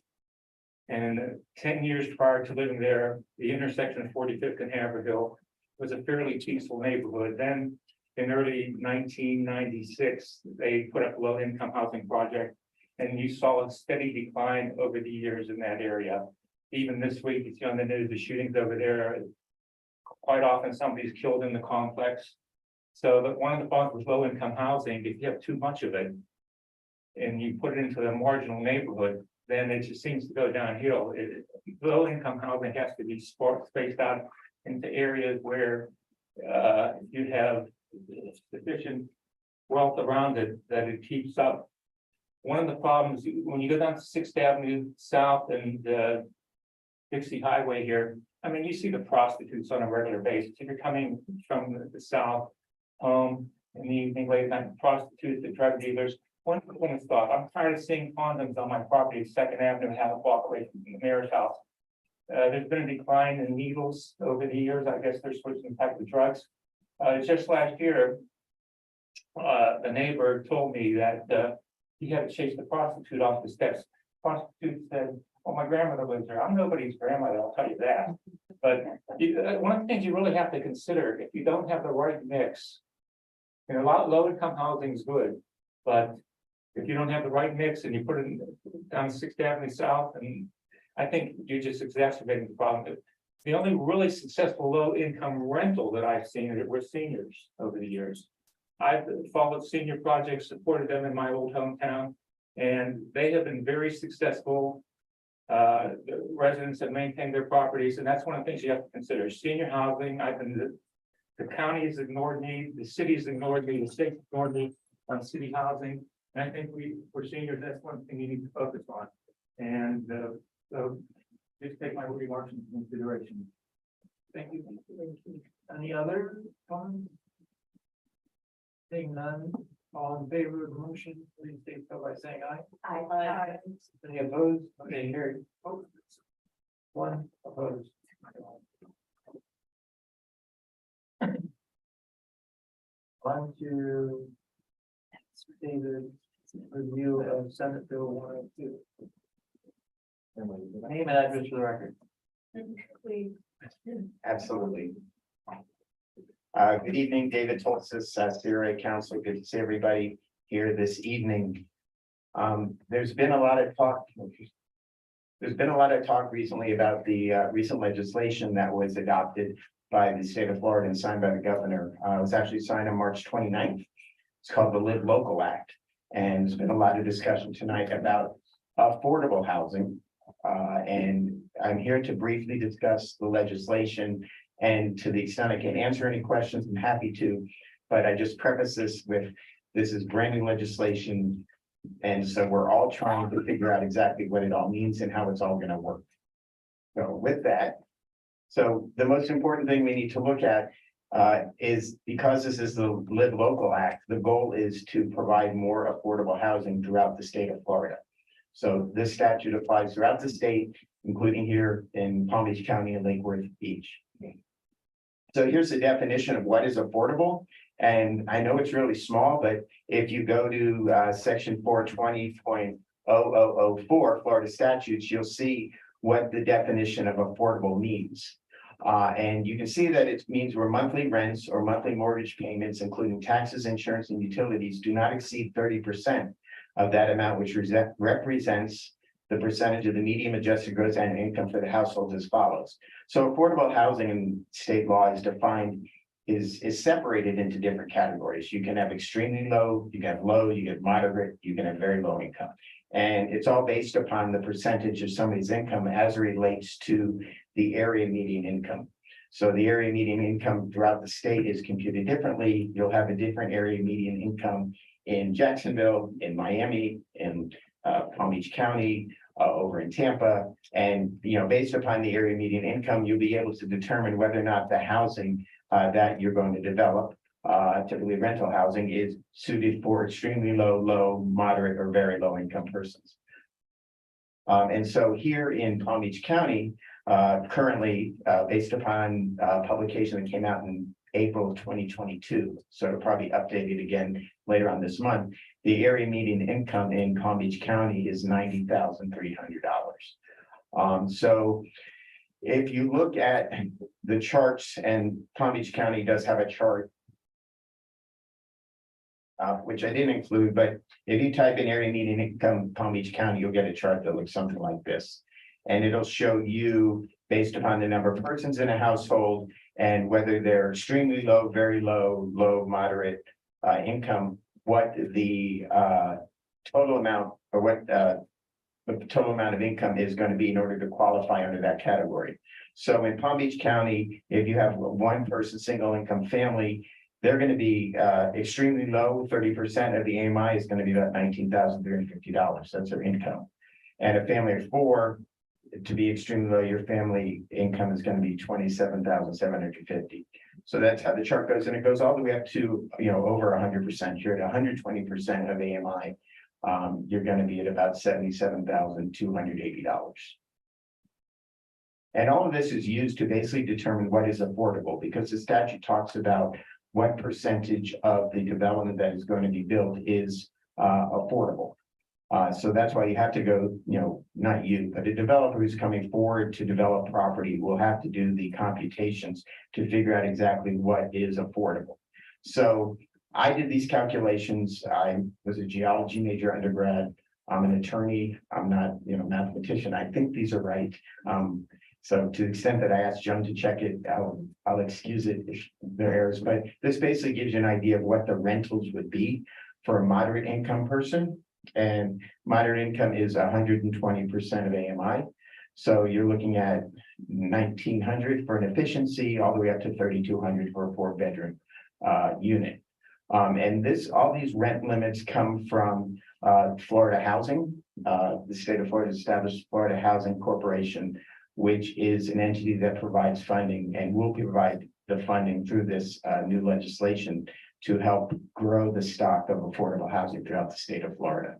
And 10 years prior to living there, the intersection of 45th and Haverhill was a fairly peaceful neighborhood. Then in early 1996, they put up a low income housing project, and you saw a steady decline over the years in that area. Even this week, you see on the news, the shootings over there. Quite often somebody's killed in the complex. So that one of the problems with low income housing, if you have too much of it and you put it into a marginal neighborhood, then it just seems to go downhill. Low income housing has to be spaced out into areas where you have sufficient wealth around it that it keeps up. One of the problems when you go down to 6th Avenue South and Dixie Highway here, I mean, you see the prostitutes on a regular basis. If you're coming from the south home in the evening, late night, prostitutes, the drug dealers. One thing is thought, I'm tired of seeing condoms on my property, 2nd Avenue, half a block away from the mayor's house. There's been a decline in needles over the years. I guess they're switching type of drugs. Just last year, the neighbor told me that he had to chase the prostitute off the steps. Prostitute said, "Well, my grandmother lives there." I'm nobody's grandmother, I'll tell you that. But one of the things you really have to consider, if you don't have the right mix, you know, a lot low income housing is good, but if you don't have the right mix and you put it down 6th Avenue South, and I think you're just exacerbating the problem. The only really successful low income rental that I've seen were seniors over the years. I've followed senior projects, supported them in my old hometown, and they have been very successful. The residents have maintained their properties, and that's one of the things you have to consider. Senior housing, the county has ignored me, the city's ignored me, the state's ignored me on city housing. And I think for seniors, that's one thing you need to focus on. And so just take my remarks into consideration. Thank you. Any other comments? Seeing none, all in favor of the motion, please state so by saying aye. Aye. Any opposed? Okay, carried. One opposed. On to David, review of Senate Bill 102. Name and address for the record. Absolutely. Good evening, David Tolsis, CRA Council. Good to see everybody here this evening. There's been a lot of talk. There's been a lot of talk recently about the recent legislation that was adopted by the state of Florida and signed by the governor. It was actually signed on March 29th. It's called the Live Local Act. And there's been a lot of discussion tonight about affordable housing. And I'm here to briefly discuss the legislation, and to the extent I can answer any questions, I'm happy to. But I just preface this with, this is brand new legislation. And so we're all trying to figure out exactly what it all means and how it's all going to work. So with that, so the most important thing we need to look at is, because this is the Live Local Act, the goal is to provide more affordable housing throughout the state of Florida. So this statute applies throughout the state, including here in Palm Beach County and Lake Worth Beach. So here's the definition of what is affordable. And I know it's really small, but if you go to section 420.0 0004 Florida statutes, you'll see what the definition of affordable means. And you can see that it means where monthly rents or monthly mortgage payments, including taxes, insurance, and utilities, do not exceed 30% of that amount, which represents the percentage of the median adjusted gross annual income for the household as follows. So affordable housing in state law is defined, is separated into different categories. You can have extremely low, you can have low, you get moderate, you can have very low income. And it's all based upon the percentage of somebody's income as it relates to the area median income. So the area median income throughout the state is computed differently. You'll have a different area median income in Jacksonville, in Miami, in Palm Beach County, over in Tampa. And, based upon the area median income, you'll be able to determine whether or not the housing that you're going to develop, typically rental housing, is suited for extremely low, moderate, or very low income persons. And so here in Palm Beach County, currently, based upon publication that came out in April of 2022, so it'll probably updated again later on this month, the area median income in Palm Beach County is $90,300. So if you look at the charts, and Palm Beach County does have a chart, which I didn't include, but if you type in area median income Palm Beach County, you'll get a chart that looks something like this. And it'll show you, based upon the number of persons in a household and whether they're extremely low, very low, low, moderate income, what the total amount, or what the total amount of income is going to be in order to qualify under that category. So in Palm Beach County, if you have one person, single income family, they're going to be extremely low. 30% of the AMI is going to be about $19,350. That's their income. And a family of four, to be extremely low, your family income is going to be $27,750. So that's how the chart goes, and it goes all the way up to over 100%. You're at 120% of AMI. You're going to be at about $77,280. And all of this is used to basically determine what is affordable, because the statute talks about what percentage of the development that is going to be built is affordable. So that's why you have to go, not you, but a developer who's coming forward to develop property will have to do the computations to figure out exactly what is affordable. So I did these calculations. I was a geology major undergrad. I'm an attorney. I'm not, mathematician. I think these are right. So to the extent that I asked Joan to check it, I'll excuse it if there are errors, but this basically gives you an idea of what the rentals would be for a moderate income person. And moderate income is 120% of AMI. So you're looking at $1,900 for an efficiency, all the way up to $3,200 for a 4-bedroom unit. And all these rent limits come from Florida Housing. The state of Florida established Florida Housing Corporation, which is an entity that provides funding and will provide the funding through this new legislation to help grow the stock of affordable housing throughout the state of Florida.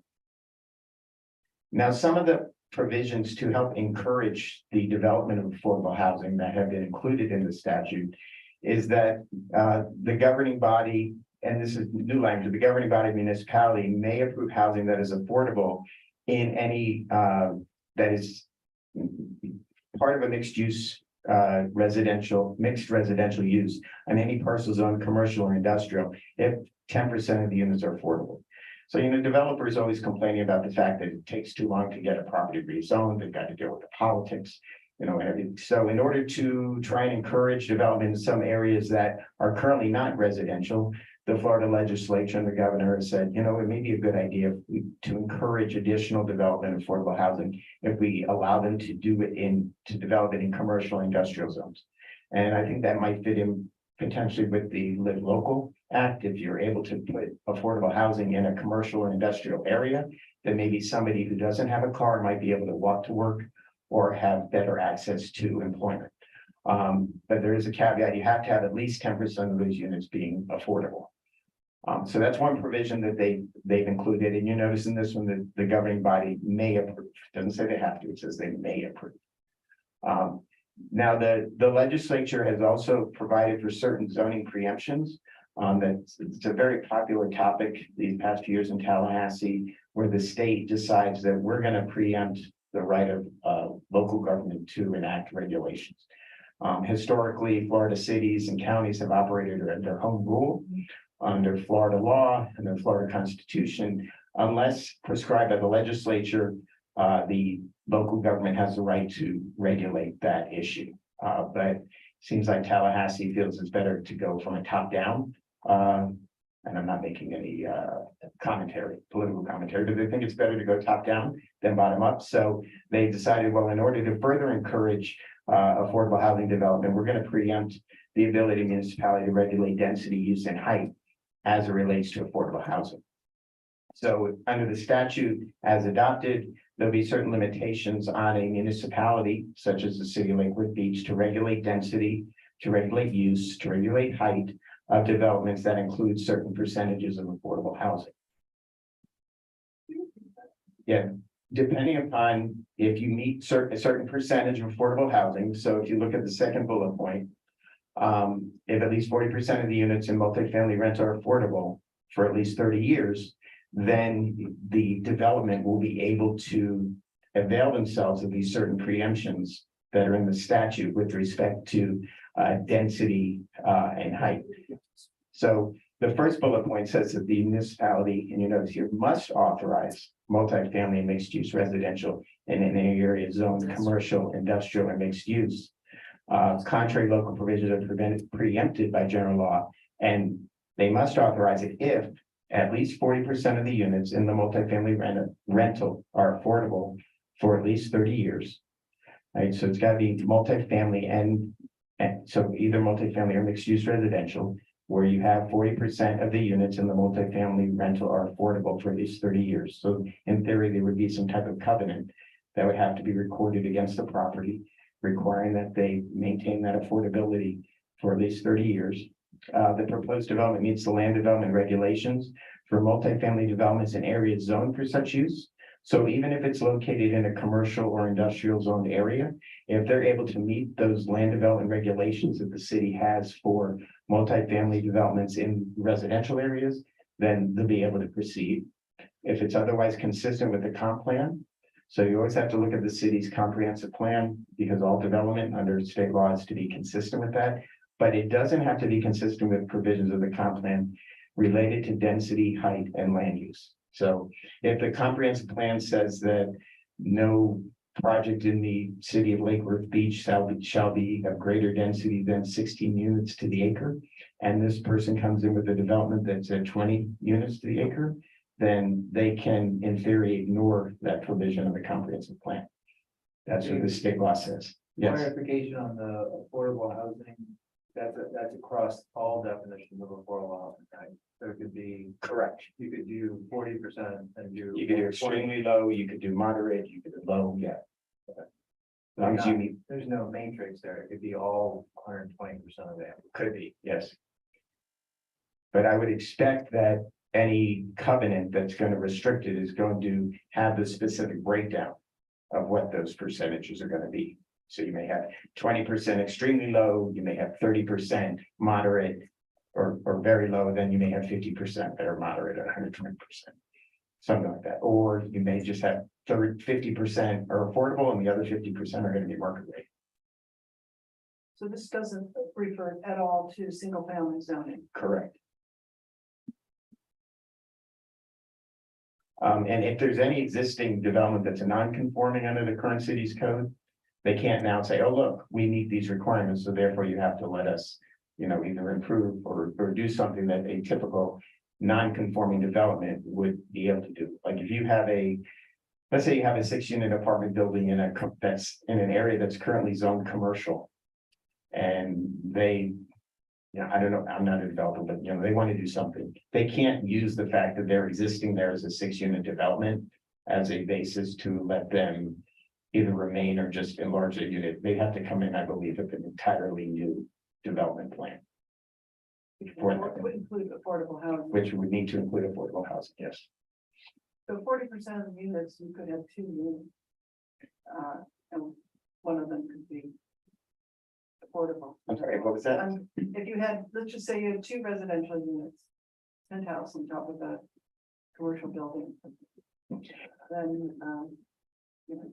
Now, some of the provisions to help encourage the development of affordable housing that have been included in the statute is that the governing body, and this is new language, the governing body of municipality may approve housing that is affordable in any that is part of a mixed residential use on any parcel zone, commercial or industrial, if 10% of the units are affordable. So, developers always complaining about the fact that it takes too long to get a property rezoned. They've got to deal with the politics, everything. So in order to try and encourage development in some areas that are currently not residential, the Florida legislature and the governor has said, it may be a good idea to encourage additional development of affordable housing if we allow them to develop it in commercial and industrial zones. And I think that might fit in potentially with the Live Local Act. If you're able to put affordable housing in a commercial or industrial area, then maybe somebody who doesn't have a car might be able to walk to work or have better access to employment. But there is a caveat: you have to have at least 10% of those units being affordable. So that's one provision that they've included, and you notice in this one the governing body may approve. It doesn't say they have to; it says they may approve. Now the legislature has also provided for certain zoning preemptions. It's a very popular topic these past few years in Tallahassee, where the state decides that we're gonna preempt the right of local government to enact regulations. Historically, Florida cities and counties have operated under home rule, under Florida law and the Florida Constitution, unless prescribed by the legislature, the local government has the right to regulate that issue. But it seems like Tallahassee feels it's better to go from a top down. And I'm not making any political commentary, but they think it's better to go top down than bottom up. So they decided, well, in order to further encourage affordable housing development, we're going to preempt the ability of municipality to regulate density, use, and height as it relates to affordable housing. So under the statute as adopted, there'll be certain limitations on a municipality, such as the city of Lake Worth Beach, to regulate density, to regulate use, to regulate height of developments that include certain percentages of affordable housing. Yeah, depending upon if you meet a certain percentage of affordable housing. So if you look at the second bullet point, if at least 40% of the units in multifamily rent are affordable for at least 30 years, then the development will be able to avail themselves of these certain preemptions that are in the statute with respect to density and height. So the first bullet point says that the municipality, and you notice here, must authorize multifamily and mixed use residential in an area zoned commercial, industrial, and mixed use. Contrary local provisions are preempted by general law, and they must authorize it if at least 40% of the units in the multifamily rental are affordable for at least 30 years. Right, so it's got to be multifamily and so either multifamily or mixed use residential, where you have 40% of the units in the multifamily rental are affordable for at least 30 years. So in theory, there would be some type of covenant that would have to be recorded against the property, requiring that they maintain that affordability for at least 30 years. The proposed development meets the land development regulations for multifamily developments in areas zoned for such use. So even if it's located in a commercial or industrial zoned area, if they're able to meet those land development regulations that the city has for multifamily developments in residential areas, then they'll be able to proceed. If it's otherwise consistent with the comp plan, so you always have to look at the city's comprehensive plan, because all development under state law is to be consistent with that. But it doesn't have to be consistent with provisions of the comp plan related to density, height, and land use. So if the comprehensive plan says that no project in the city of Lake Worth Beach shall be of greater density than 16 units to the acre, and this person comes in with a development that's at 20 units to the acre, then they can, in theory, ignore that provision of the comprehensive plan. That's what the state law says. Yes. Clarification on the affordable housing, that's across all definitions of affordable housing, right? So it could be, Correct. you could do 40% and do. You could do extremely low, you could do moderate, you could do low, yeah. As long as you meet, There's no matrix there, it could be all 120% of it. could be, yes. But I would expect that any covenant that's going to restrict it is going to have the specific breakdown of what those percentages are going to be. So you may have 20% extremely low, you may have 30% moderate or very low, then you may have 50% that are moderate at 120%. Something like that. Or you may just have 50% are affordable and the other 50% are going to be market rate. So this doesn't refer at all to single family zoning. Correct. And if there's any existing development that's a non-conforming under the current city's code, they can't now say, oh, look, we meet these requirements, so therefore you have to let us, either improve or do something that a typical non-conforming development would be able to do. Like if you have let's say you have a 6-unit apartment building that's in an area that's currently zoned commercial. And they, I don't know, I'm not a developer, but they want to do something. They can't use the fact that they're existing there as a 6-unit development as a basis to let them either remain or just enlarge the unit. They have to come in, I believe, with an entirely new development plan. Would include affordable housing. Which would need to include affordable housing, yes. So 40% of the units, you could have 2 units. And one of them could be affordable. I'm sorry, what was that? If you had, let's just say you had 2 residential units, penthouse on top of a commercial building. then, you know.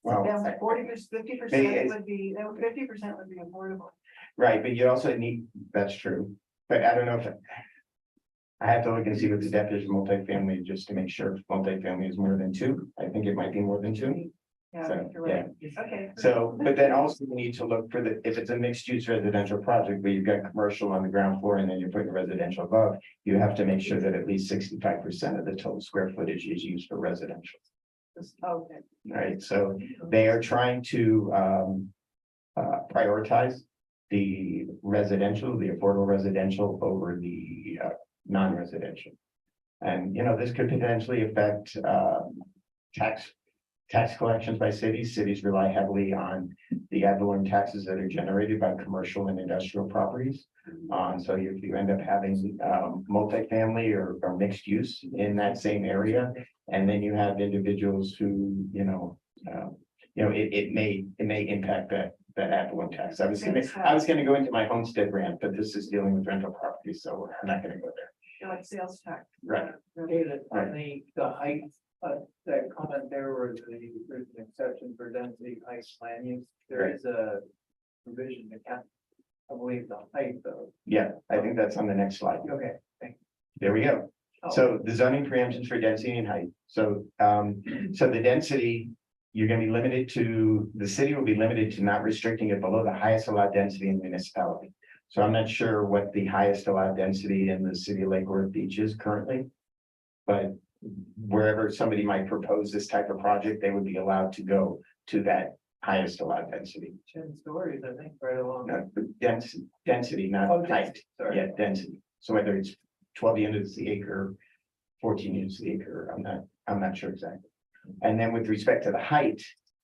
Well, Then 50% They- would be, 50% would be affordable. right, but you also need, that's true, but I don't know if. I have to look and see what the definition of multifamily, just to make sure if multifamily is more than two. I think it might be more than two. Yeah, So, you're right. Okay. So, but then also you need to look for the, if it's a mixed use residential project where you've got commercial on the ground floor and then you're putting residential above. You have to make sure that at least 65% of the total square footage is used for residential. Okay. Right, so they are trying to prioritize the residential, the affordable residential over the non-residential. And, you know, this could potentially affect tax collections by cities. Cities rely heavily on the ad valorem taxes that are generated by commercial and industrial properties. So if you end up having multifamily or mixed use in that same area, and then you have individuals who, it may impact that ad valorem tax. I was gonna go into my homestead rant, but this is dealing with rental properties, so I'm not gonna go there. Like sales tax. Right. David, on the height, that comment there where there's an exception for density height plan use, there is a provision that can, I believe the height though. Yeah, I think that's on the next slide. Okay. There we go. Oh. So the zoning preemptions for density and height. So the density, you're gonna be limited to, the city will be limited to not restricting it below the highest allowed density in the municipality. So I'm not sure what the highest allowed density in the city of Lake Worth Beach is currently. But wherever somebody might propose this type of project, they would be allowed to go to that highest allowed density. 10 stories, I think, right along. Density, Oh, not height. density, sorry. Yeah, density. So whether it's 12 units the acre, 14 units the acre, I'm not sure exactly. And then with respect to the height,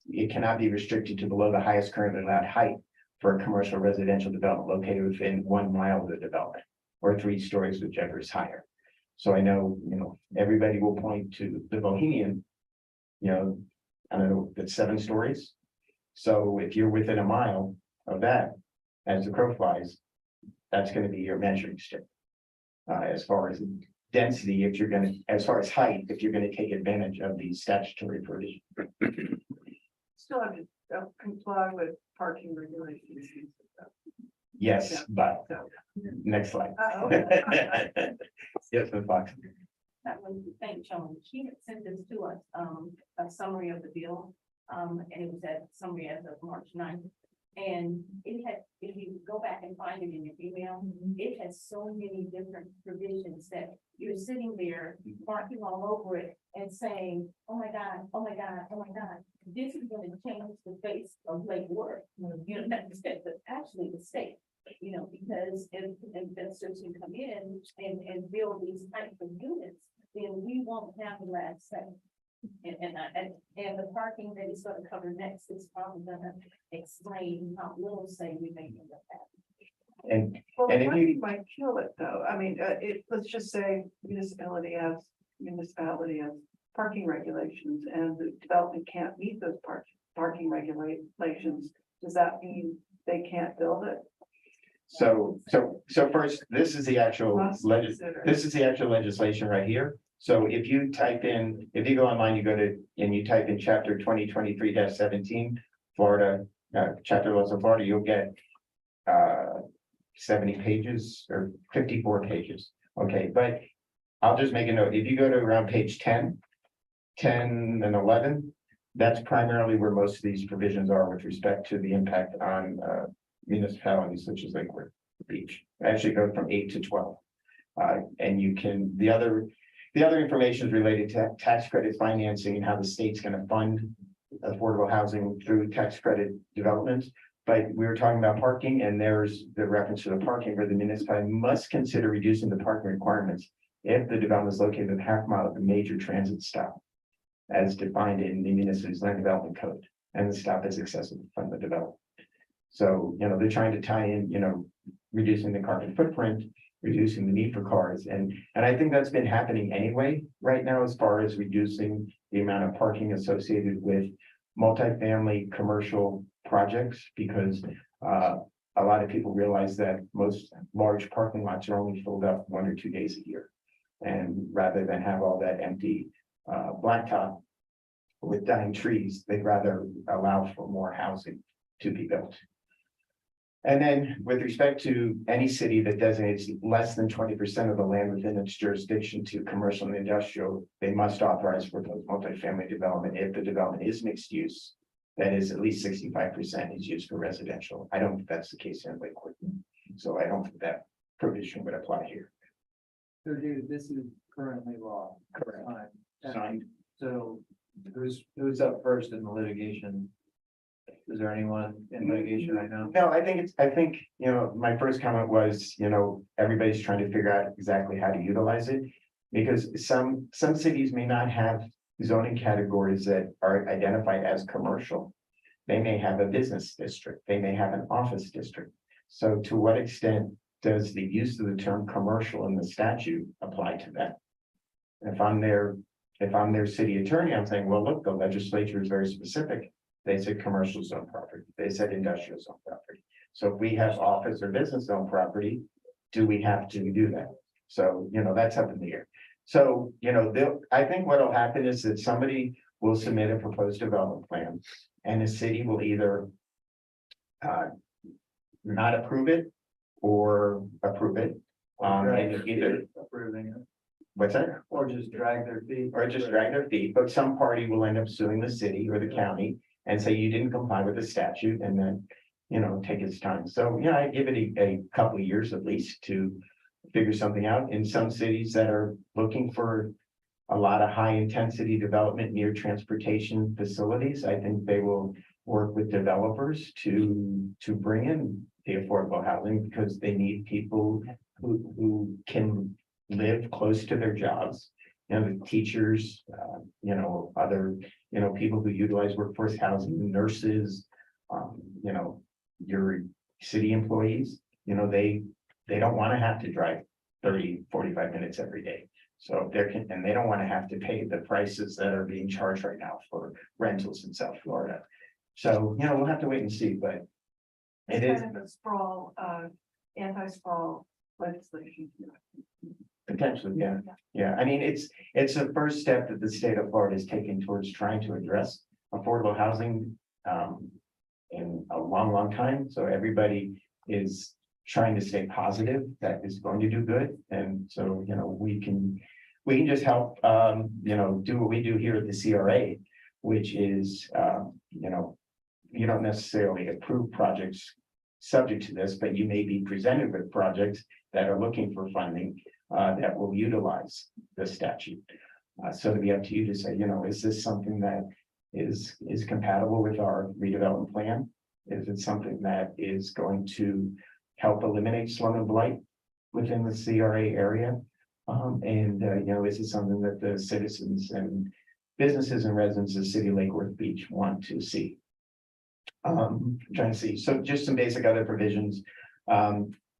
it cannot be restricted to below the highest currently allowed height for a commercial residential development located within 1 mile of the development, or 3 stories, whichever is higher. So I know, everybody will point to the Bohemian, I don't know, that's 7 stories. So if you're within a mile of that, as the crow flies, that's gonna be your measuring stick. As far as density, as far as height, if you're gonna take advantage of the statutory provision. Still have to comply with parking regulations. Yes, but, So, next slide. okay. Yes, Ms. Fox. That was, thank Joan, she had sent this to us, a summary of the bill, and it was that summary as of March 9th. And it had, if you go back and find it in your email, it has so many different provisions that you're sitting there marking all over it and saying, oh my God, oh my God, oh my God, this is gonna change the face of Lake Worth. You know, not the state, but actually the state, because if investors can come in and build these types of units, then we won't have the last say. And the parking that is gonna cover next is probably gonna explain how little say we may end up having. And, Well, And if you- parking might kill it though. I mean, let's just say municipality has parking regulations and the development can't meet those parking regulations. Does that mean they can't build it? so first, this is the actual Must consider. this is the actual legislation right here. So if you go online, you go to, and you type in chapter 2023-17, Florida, chapter laws of Florida, you'll get 70 pages or 54 pages. Okay, but I'll just make a note. If you go to around page 10 and 11, that's primarily where most of these provisions are with respect to the impact on municipalities such as Lake Worth Beach. Actually go from 8 to 12. And you can, the other information is related to tax credit financing and how the state's gonna fund affordable housing through tax credit developments. But we were talking about parking, and there's the reference to the parking where the municipality must consider reducing the parking requirements if the development is located within half a mile of a major transit stop, as defined in the municipal's land development code, and the stop is accessible from the development. So, they're trying to tie in, reducing the carbon footprint, reducing the need for cars. And I think that's been happening anyway right now, as far as reducing the amount of parking associated with multifamily commercial projects, because a lot of people realize that most large parking lots are only filled up 1 or 2 days a year. And rather than have all that empty blacktop with dying trees, they'd rather allow for more housing to be built. And then with respect to any city that designates less than 20% of the land within its jurisdiction to commercial and industrial, they must authorize for those multifamily development if the development is mixed use. That is, at least 65% is used for residential. I don't think that's the case in Lakewood. So I don't think that provision would apply here. So dude, this is currently law. Correct. Fine. Signed. So who's up first in the litigation? Is there anyone in litigation right now? No, I think, you know, my first comment was, you know, everybody's trying to figure out exactly how to utilize it. Because some cities may not have zoning categories that are identified as commercial. They may have a business district, they may have an office district. So to what extent does the use of the term commercial in the statute apply to that? If I'm their city attorney, I'm saying, well, look, the legislature is very specific. They said commercial zone property, they said industrial zone property. So if we have office or business zone property, do we have to do that? So, you know, that's up in the air. So, you know, I think what'll happen is that somebody will submit a proposed development plan and the city will either not approve it or approve it. And either, Approving it, what's that? or just drag their feet. Or just drag their feet, but some party will end up suing the city or the county and say you didn't comply with the statute and then, you know, take its time. So, yeah, I give it a couple of years at least to figure something out. In some cities that are looking for a lot of high intensity development near transportation facilities, I think they will work with developers to bring in the affordable housing because they need people who can live close to their jobs. You know, the teachers, you know, other, you know, people who utilize workforce housing, nurses, you know, your city employees, you know, they don't want to have to drive 30-45 minutes every day. So and they don't want to have to pay the prices that are being charged right now for rentals in South Florida. So, you know, we'll have to wait and see, but it is Kind of a sprawl, anti-sprawl legislation. potentially, yeah. Yeah, I mean, it's the first step that the state of Florida is taking towards trying to address affordable housing in a long time. So everybody is trying to stay positive that is going to do good. And so, you know, we can just help, you know, do what we do here at the CRA, which is, you know, you don't necessarily approve projects subject to this, but you may be presented with projects that are looking for funding that will utilize the statute. So it'd be up to you to say, you know, is this something that is compatible with our redevelopment plan? Is it something that is going to help eliminate slum and blight within the CRA area? And you know, is it something that the citizens and businesses and residents of City Lake Worth Beach want to see? Trying to see, so just some basic other provisions.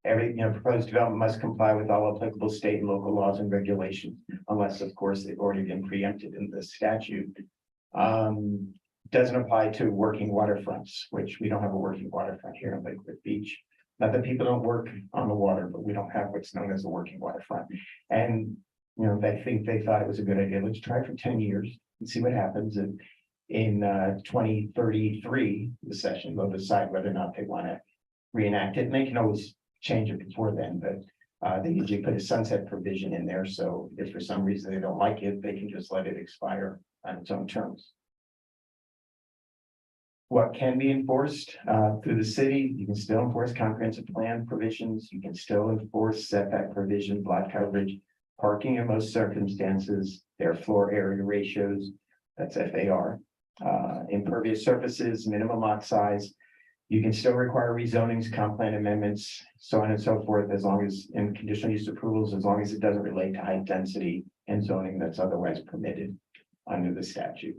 Every, you know, proposed development must comply with all applicable state and local laws and regulations, unless, of course, they've already been preempted in the statute. Doesn't apply to working waterfronts, which we don't have a working waterfront here in Lakewood Beach. Not that people don't work on the water, but we don't have what's known as a working waterfront. And, you know, they think they thought it was a good idea. Let's try for 10 years and see what happens. And in 2033, the session, they'll decide whether or not they want to reenact it. And they can always change it before then, but they usually put a sunset provision in there. So if for some reason they don't like it, they can just let it expire on its own terms. What can be enforced through the city? You can still enforce comprehensive plan provisions. You can still enforce setback provision, block coverage, parking in most circumstances, their floor area ratios, that's FAR, impervious surfaces, minimum lot size. You can still require rezonings, comp plan amendments, so on and so forth, as long as in conditional use approvals, as long as it doesn't relate to high density and zoning that's otherwise permitted under the statute.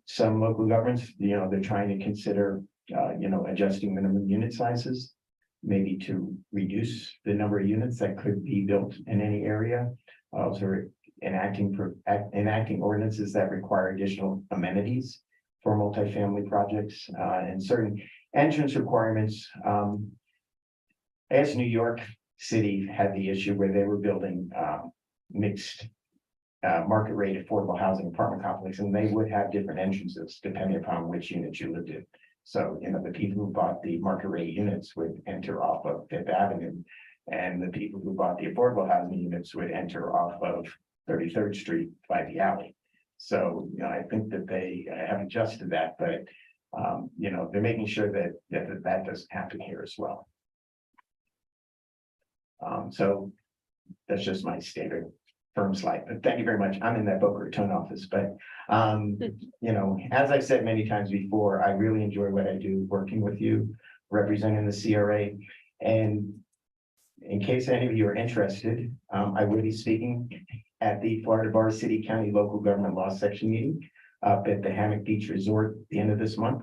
Some local governments, you know, they're trying to consider, you know, adjusting minimum unit sizes, maybe to reduce the number of units that could be built in any area. Also enacting ordinances that require additional amenities for multifamily projects, and certain entrance requirements. As New York city had the issue where they were building, mixed market rate affordable housing apartment complex, and they would have different entrances depending upon which unit you lived in. So, you know, the people who bought the market rate units would enter off of Fifth Avenue, and the people who bought the affordable housing units would enter off of 33rd Street by the alley. So, you know, I think that they have adjusted that, but, you know, they're making sure that doesn't happen here as well. So that's just my standard firm slide, but thank you very much. I'm in that Boca Raton office, but, you know, as I've said many times before, I really enjoy what I do, working with you, representing the CRA. And in case any of you are interested, I will be speaking at the Florida Bar City County Local Government Law Section meeting up at the Hammock Beach Resort at the end of this month.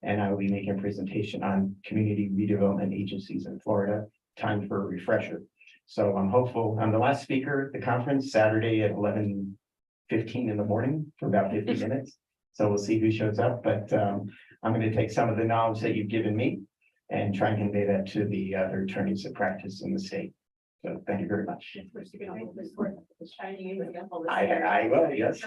And I will be making a presentation on community redevelopment agencies in Florida, time for a refresher. So I'm hopeful. I'm the last speaker at the conference Saturday at 11:15 in the morning for about 50 minutes. So we'll see who shows up, but I'm going to take some of the knowledge that you've given me and try and convey that to the other attorneys that practice in the state. So thank you very much. I will, yes,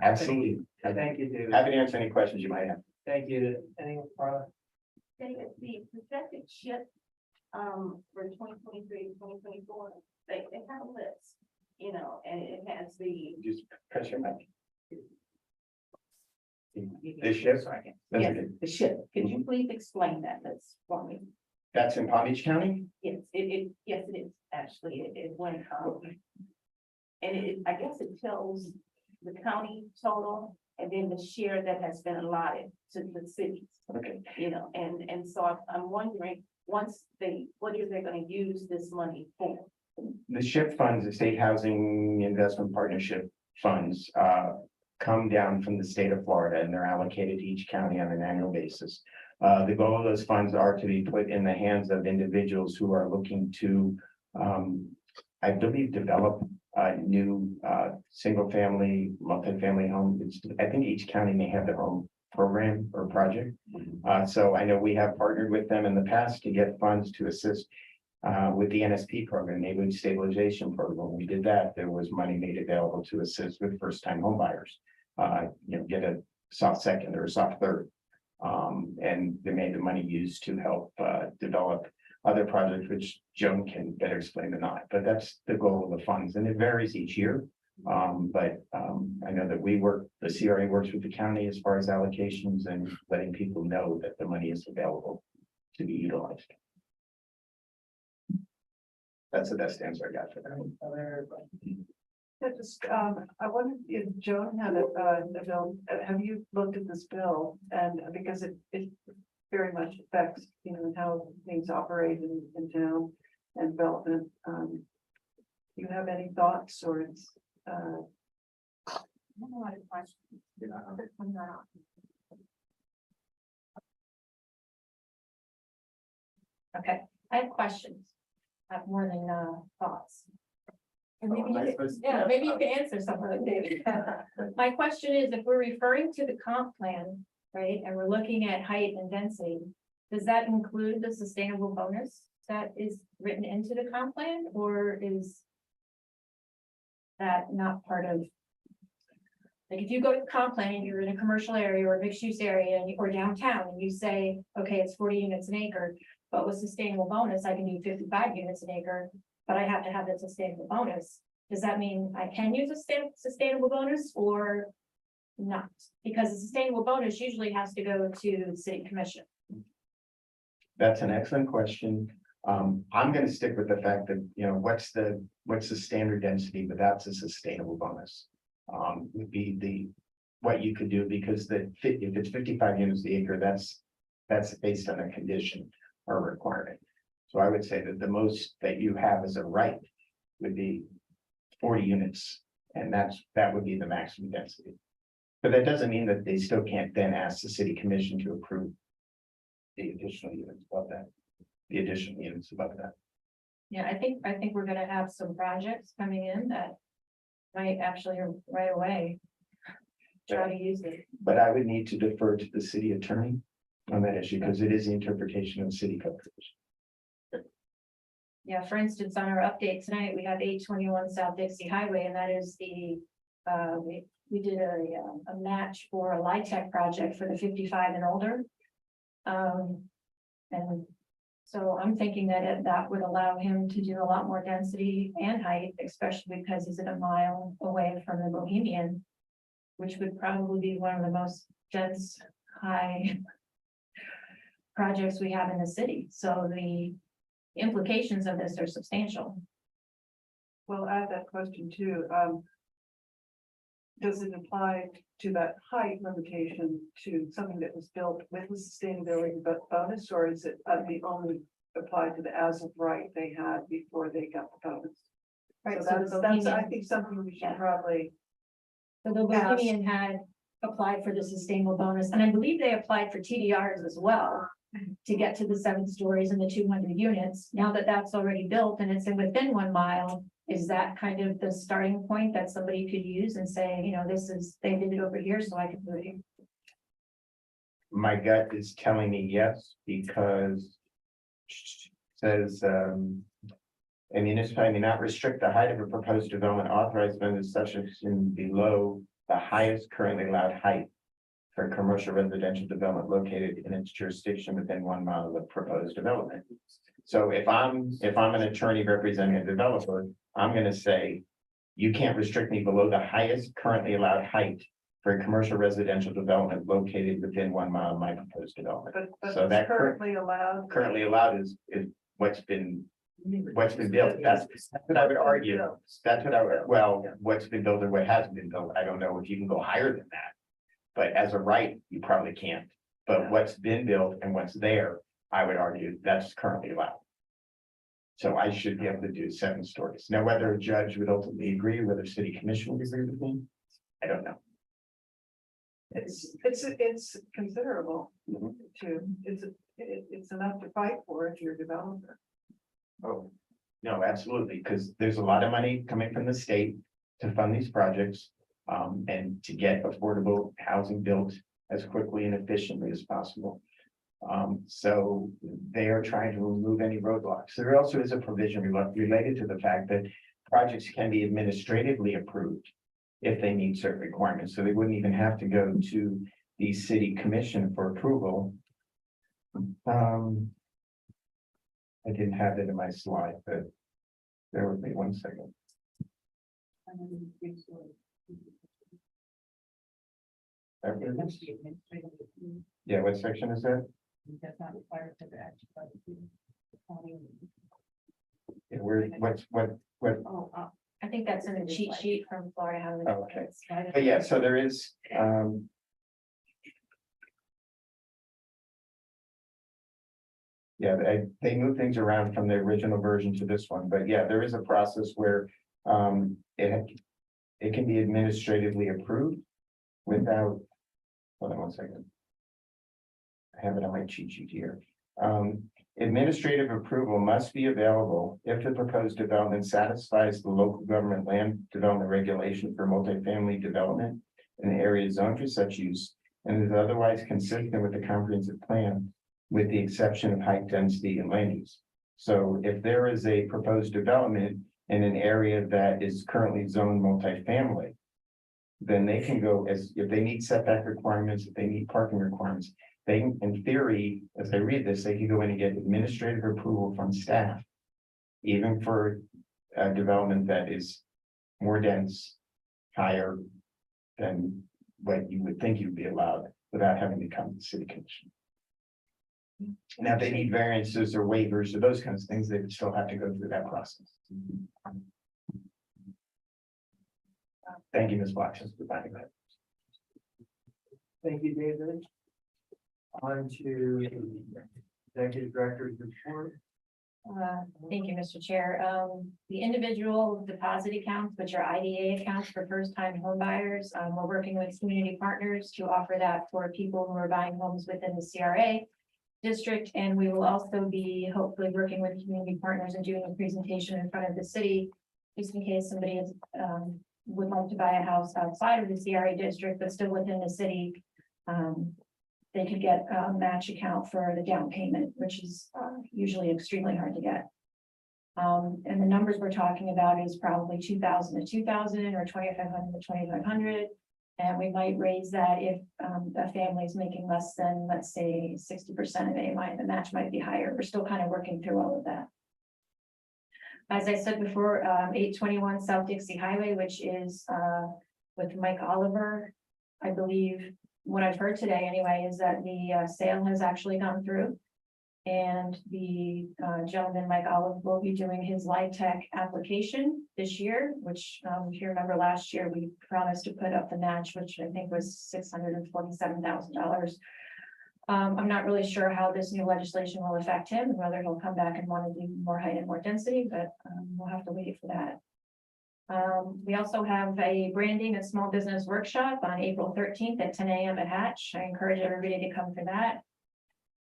absolutely. Thank you, David. Happy to answer any questions you might have. Thank you. Anyone, Carla? David, the projected shift, for 2023, 2024, they have a list, you know, and it has the. Just press your mic. This shift? Yes, the shift. Could you please explain that list for me? That's in Palm Beach County? Yes, yes, it is, actually, it went, and I guess it tells the county total and then the share that has been allotted to the cities, Okay. you know, and so I'm wondering, what are they gonna use this money for? The SHIP funds, the State Housing Investment Partnership funds, come down from the state of Florida and they're allocated to each county on an annual basis. The goal of those funds are to be put in the hands of individuals who are looking to, I believe, develop new single-family, multi-family homes. I think each county may have their own program or project. So I know we have partnered with them in the past to get funds to assist with the NSP program, Neighborhood Stabilization Program. We did that. There was money made available to assist with first-time home buyers. You know, get a soft second or a soft third. And they made the money used to help develop other projects, which Joan can better explain than I, but that's the goal of the funds, and it varies each year. But I know that the CRA works with the county as far as allocations and letting people know that the money is available to be utilized. That's the best answer I got for that. I just, I wondered if Joan had the bill, have you looked at this bill? And because it very much affects, you know, how things operate in town and development. Do you have any thoughts or it's, I have a lot of questions. Okay, I have questions. I have more than thoughts. And maybe you can answer some of them, David. My question is, if we're referring to the comp plan, right, and we're looking at height and density, does that include the sustainable bonus that is written into the comp plan, or is that not part of? Like, if you go to the comp plan and you're in a commercial area or a mixed use area or downtown, and you say, okay, it's 40 units an acre, but with sustainable bonus, I can do 55 units an acre, but I have to have that sustainable bonus. Does that mean I can use a sustainable bonus or not? Because the sustainable bonus usually has to go to the city commission. That's an excellent question. I'm going to stick with the fact that, you know, what's the standard density, but that's a sustainable bonus. Would be what you could do, because if it's 55 units the acre, that's based on a condition or requirement. So I would say that the most that you have as a right would be 40 units, and that would be the maximum density. But that doesn't mean that they still can't then ask the city commission to approve the additional units above that. Yeah, I think we're gonna have some projects coming in that might actually right away try to use it. But I would need to defer to the city attorney on that issue, because it is the interpretation of city code. Yeah, for instance, on our update tonight, we have 821 South Dixie Highway, and that is we did a match for a LIHTC project for the 55 and older. And so I'm thinking that that would allow him to do a lot more density and height, especially because he's at a mile away from the Bohemian, which would probably be one of the most dense, high projects we have in the city. So the implications of this are substantial. Well, I have that question too. Does it apply to that height limitation to something that was built with the sustainability bonus, or is it the only applied to the as of right they had before they got the bonus? Right, So so that's, the I Bohemian, think something we should Yeah. probably, so the Bohemian had applied for the sustainable bonus, and I believe they applied for TDRs as well to get to the 7 stories and the 200 units. Now that that's already built and it's within 1 mile, is that kind of the starting point that somebody could use and say, you know, they did it over here, so I can do it here? My gut is telling me yes, because says, a municipality may not restrict the height of a proposed development authorized by the section below the highest currently allowed height for a commercial residential development located in its jurisdiction within 1 mile of the proposed development. So if I'm an attorney representing a developer, I'm gonna say, you can't restrict me below the highest currently allowed height for a commercial residential development located within 1 mile of my proposed development. but So it's that currently allowed. Currently allowed is what's been built. That's what I would argue. That's what I would, well, what's been built or what hasn't been built. I don't know if you can go higher than that. But as a right, you probably can't. But what's been built and what's there, I would argue that's currently allowed. So I should be able to do 7 stories. Now, whether a judge would ultimately agree, whether city commission would agree with me, I don't know. It's considerable Mhm. to, it's enough to fight for if you're a developer. Oh, no, absolutely, because there's a lot of money coming from the state to fund these projects. And to get affordable housing built as quickly and efficiently as possible. So they are trying to remove any roadblocks. There also is a provision related to the fact that projects can be administratively approved if they meet certain requirements, so they wouldn't even have to go to the city commission for approval. I didn't have it in my slide, but bear with me 1 second. There it is. Yeah, what section is that? That's not required for the action by the county. Yeah, what, Oh, I think that's in the cheat sheet from Florida Housing. Oh, okay. right. but yeah, so there is, yeah, they move things around from the original version to this one, but yeah, there is a process where, it can be administratively approved without, hold on 1 second. I have it on my cheat sheet here. Administrative approval must be available if the proposed development satisfies the local government land development regulation for multifamily development in the area zoned for such use and is otherwise consistent with the comprehensive plan, with the exception of height, density, and land use. So if there is a proposed development in an area that is currently zoned multifamily, then they can go as, if they meet setback requirements, if they meet parking requirements, they, in theory, as I read this, they can go in and get administrative approval from staff. Even for a development that is more dense, higher than what you would think you'd be allowed without having to come to the city commission. Now, if they need variances or waivers or those kinds of things, they would still have to go through that process. Thank you, Ms. Blackson, for finding that. Thank you, David. On to executive director's report. Thank you, Mr. Chair. The individual deposit accounts, which are IDA accounts for first-time home buyers, we're working with community partners to offer that for people who are buying homes within the CRA district. And we will also be hopefully working with community partners and doing a presentation in front of the city, just in case somebody is, would like to buy a house outside of the CRA district, but still within the city. They could get a match account for the down payment, which is usually extremely hard to get. And the numbers we're talking about is probably 2,000 to 2,000 or 2,500 to 2,500. And we might raise that if a family is making less than, let's say, 60% of AMI, the match might be higher. We're still kind of working through all of that. As I said before, 821 South Dixie Highway, which is with Mike Oliver. I believe what I've heard today anyway is that the sale has actually gone through. And the gentleman, Mike Oliver, will be doing his Live Tech application this year, which if you remember last year, we promised to put up the match, which I think was $647,000. I'm not really sure how this new legislation will affect him, and whether he'll come back and want to do more height and more density, but we'll have to wait for that. We also have a branding and small business workshop on April 13th at 10 a.m. at Hatch. I encourage everybody to come for that.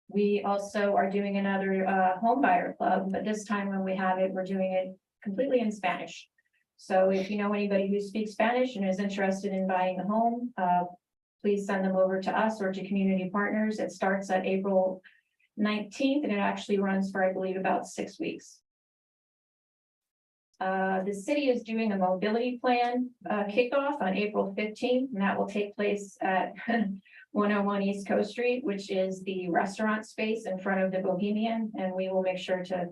We also are doing another home buyer club, but this time when we have it, we're doing it completely in Spanish. So if you know anybody who speaks Spanish and is interested in buying a home, please send them over to us or to community partners. It starts at April 19th and it actually runs for, I believe, about 6 weeks. The city is doing a mobility plan kickoff on April 15th, and that will take place at 101 East Coast Street, which is the restaurant space in front of the Bohemian. And we will make sure to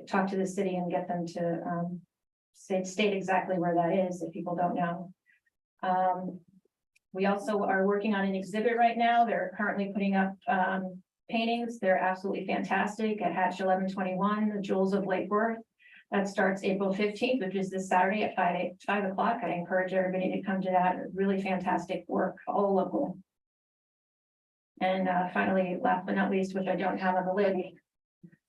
talk to the city and get them to state exactly where that is if people don't know. We also are working on an exhibit right now. They're currently putting up paintings. They're absolutely fantastic at Hatch 1121, the Jewels of Lake Worth. That starts April 15th, which is this Saturday at 5 o'clock. I encourage everybody to come to that. Really fantastic work, all local. And finally, last but not least, which I don't have on the list,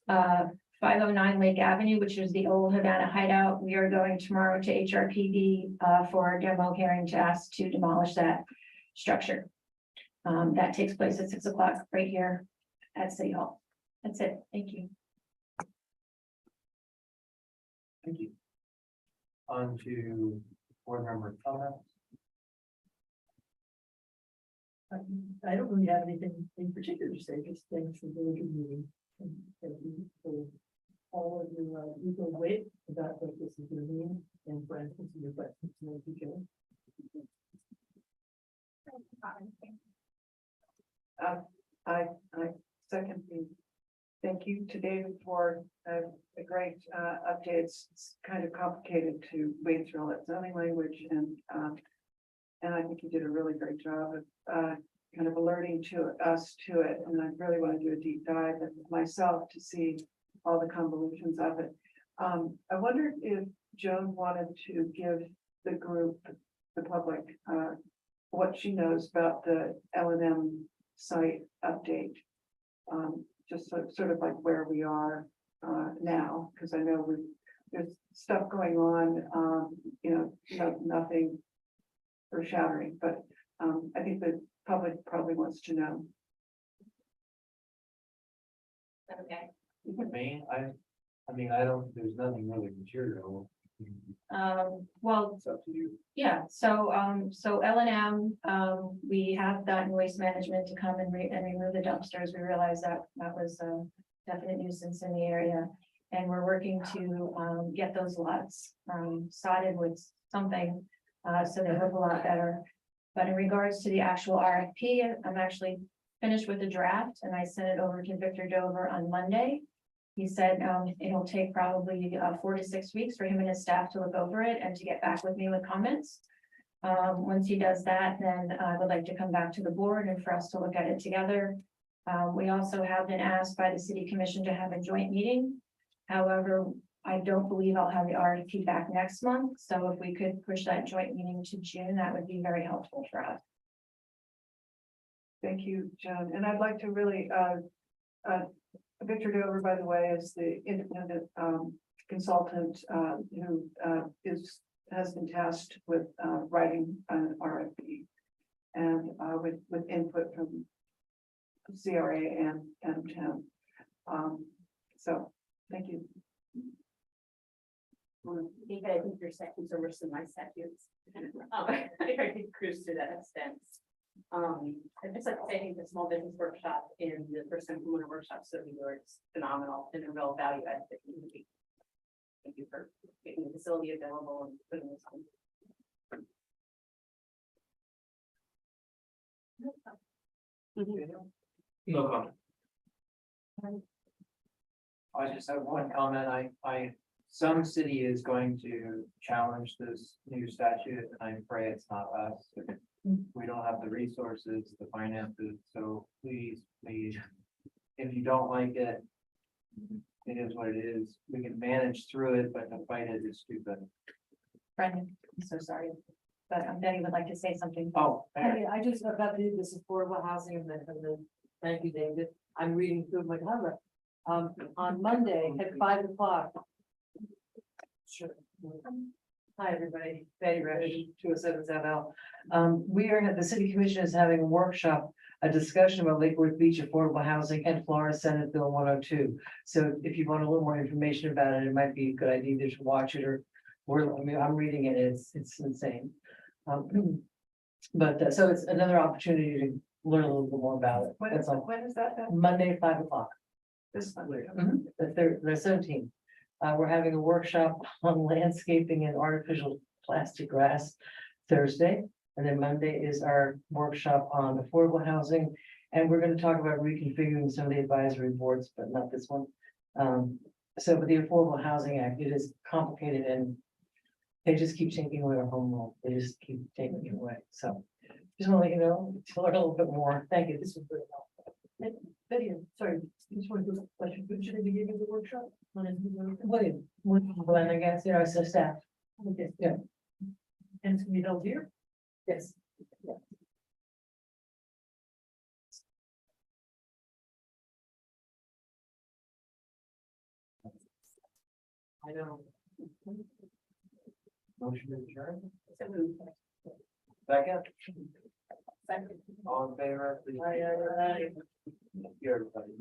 509 Lake Avenue, which is the old Havana hideout. We are going tomorrow to HRPD for a demo hearing to ask to demolish that structure. That takes place at 6 o'clock right here at City Hall. That's it. Thank you. Thank you. On to board member comments. I don't really have anything in particular to say, just thanks for the really good meeting. And thank you for all of your legal weight about what this is going to mean and for answering your questions. Thank you, Joe. I second the thank you to David for a great updates. It's kind of complicated to wade through all that zoning language, and I think you did a really great job of kind of alerting us to it. And I really want to do a deep dive myself to see all the convolutions of it. I wondered if Joan wanted to give the group, the public, what she knows about the L&M site update. Just sort of like where we are now, because I know there's stuff going on, nothing earth-shattering, but I think the public probably wants to know. Okay. Me, I mean, I don't, there's nothing really material. Well, It's up to you. yeah, so L&M, we have gotten Waste Management to come and remove the dumpsters. We realized that was a definite nuisance in the area. And we're working to get those lots sodded with something so they look a lot better. But in regards to the actual RFP, I'm actually finished with the draft and I sent it over to Victor Dover on Monday. He said it'll take probably 4 to 6 weeks for him and his staff to look over it and to get back with me with comments. Once he does that, then I would like to come back to the board and for us to look at it together. We also have been asked by the city commission to have a joint meeting. However, I don't believe I'll have the RFP back next month. So if we could push that joint meeting to June, that would be very helpful for us. Thank you, Joan. And I'd like to really, Victor Dover, by the way, is the independent consultant who has been tasked with writing an RFP and with input from CRA and town. So thank you. David, I think your statutes are worse than my statutes. I think cruise to that extent. I'd just like to say, I think the small business workshop in the first time homeowner workshops that we were, it's phenomenal and a real value add to the community. Thank you for making the facility available and putting this on. No comment. I just have one comment. Some city is going to challenge this new statute, and I pray it's not us. We don't have the resources, the finances, so please, if you don't like it, it is what it is. We can manage through it, but to fight it is stupid. Brendan, I'm so sorry, but Betty would like to say something. Oh, I just got to this affordable housing and thank you, David. I'm reading through my comment. On Monday at 5 o'clock. Sure. Hi, everybody. Betty Resch, 207 we are, the city commission is having a workshop, a discussion about Lake Worth Beach affordable housing and Florida Senate Bill 102. So if you want a little more information about it, it might be a good idea to watch it I'm reading it, it's insane. But so it's another opportunity to learn a little bit more about it. That's all. When is that? Monday, 5 o'clock. This Monday. The 17th. We're having a workshop on landscaping and artificial plastic grass Thursday. And then Monday is our workshop on affordable housing. And we're going to talk about reconfiguring some of the advisory boards, but not this one. So with the Affordable Housing Act, it is complicated and they just keep taking away our home rule. They just keep taking it away. So just want to let you know, to learn a little bit more. Thank you. This was very helpful. Betty, sorry, just want to do a question. Should I be giving the workshop? William, Glenn, I guess, it's a staff. Okay, yeah. And it's gonna be held here? Yes. Yeah. I know. motion to adjourn. Second. Second. All in favor, please. Aye. Thank you, everybody.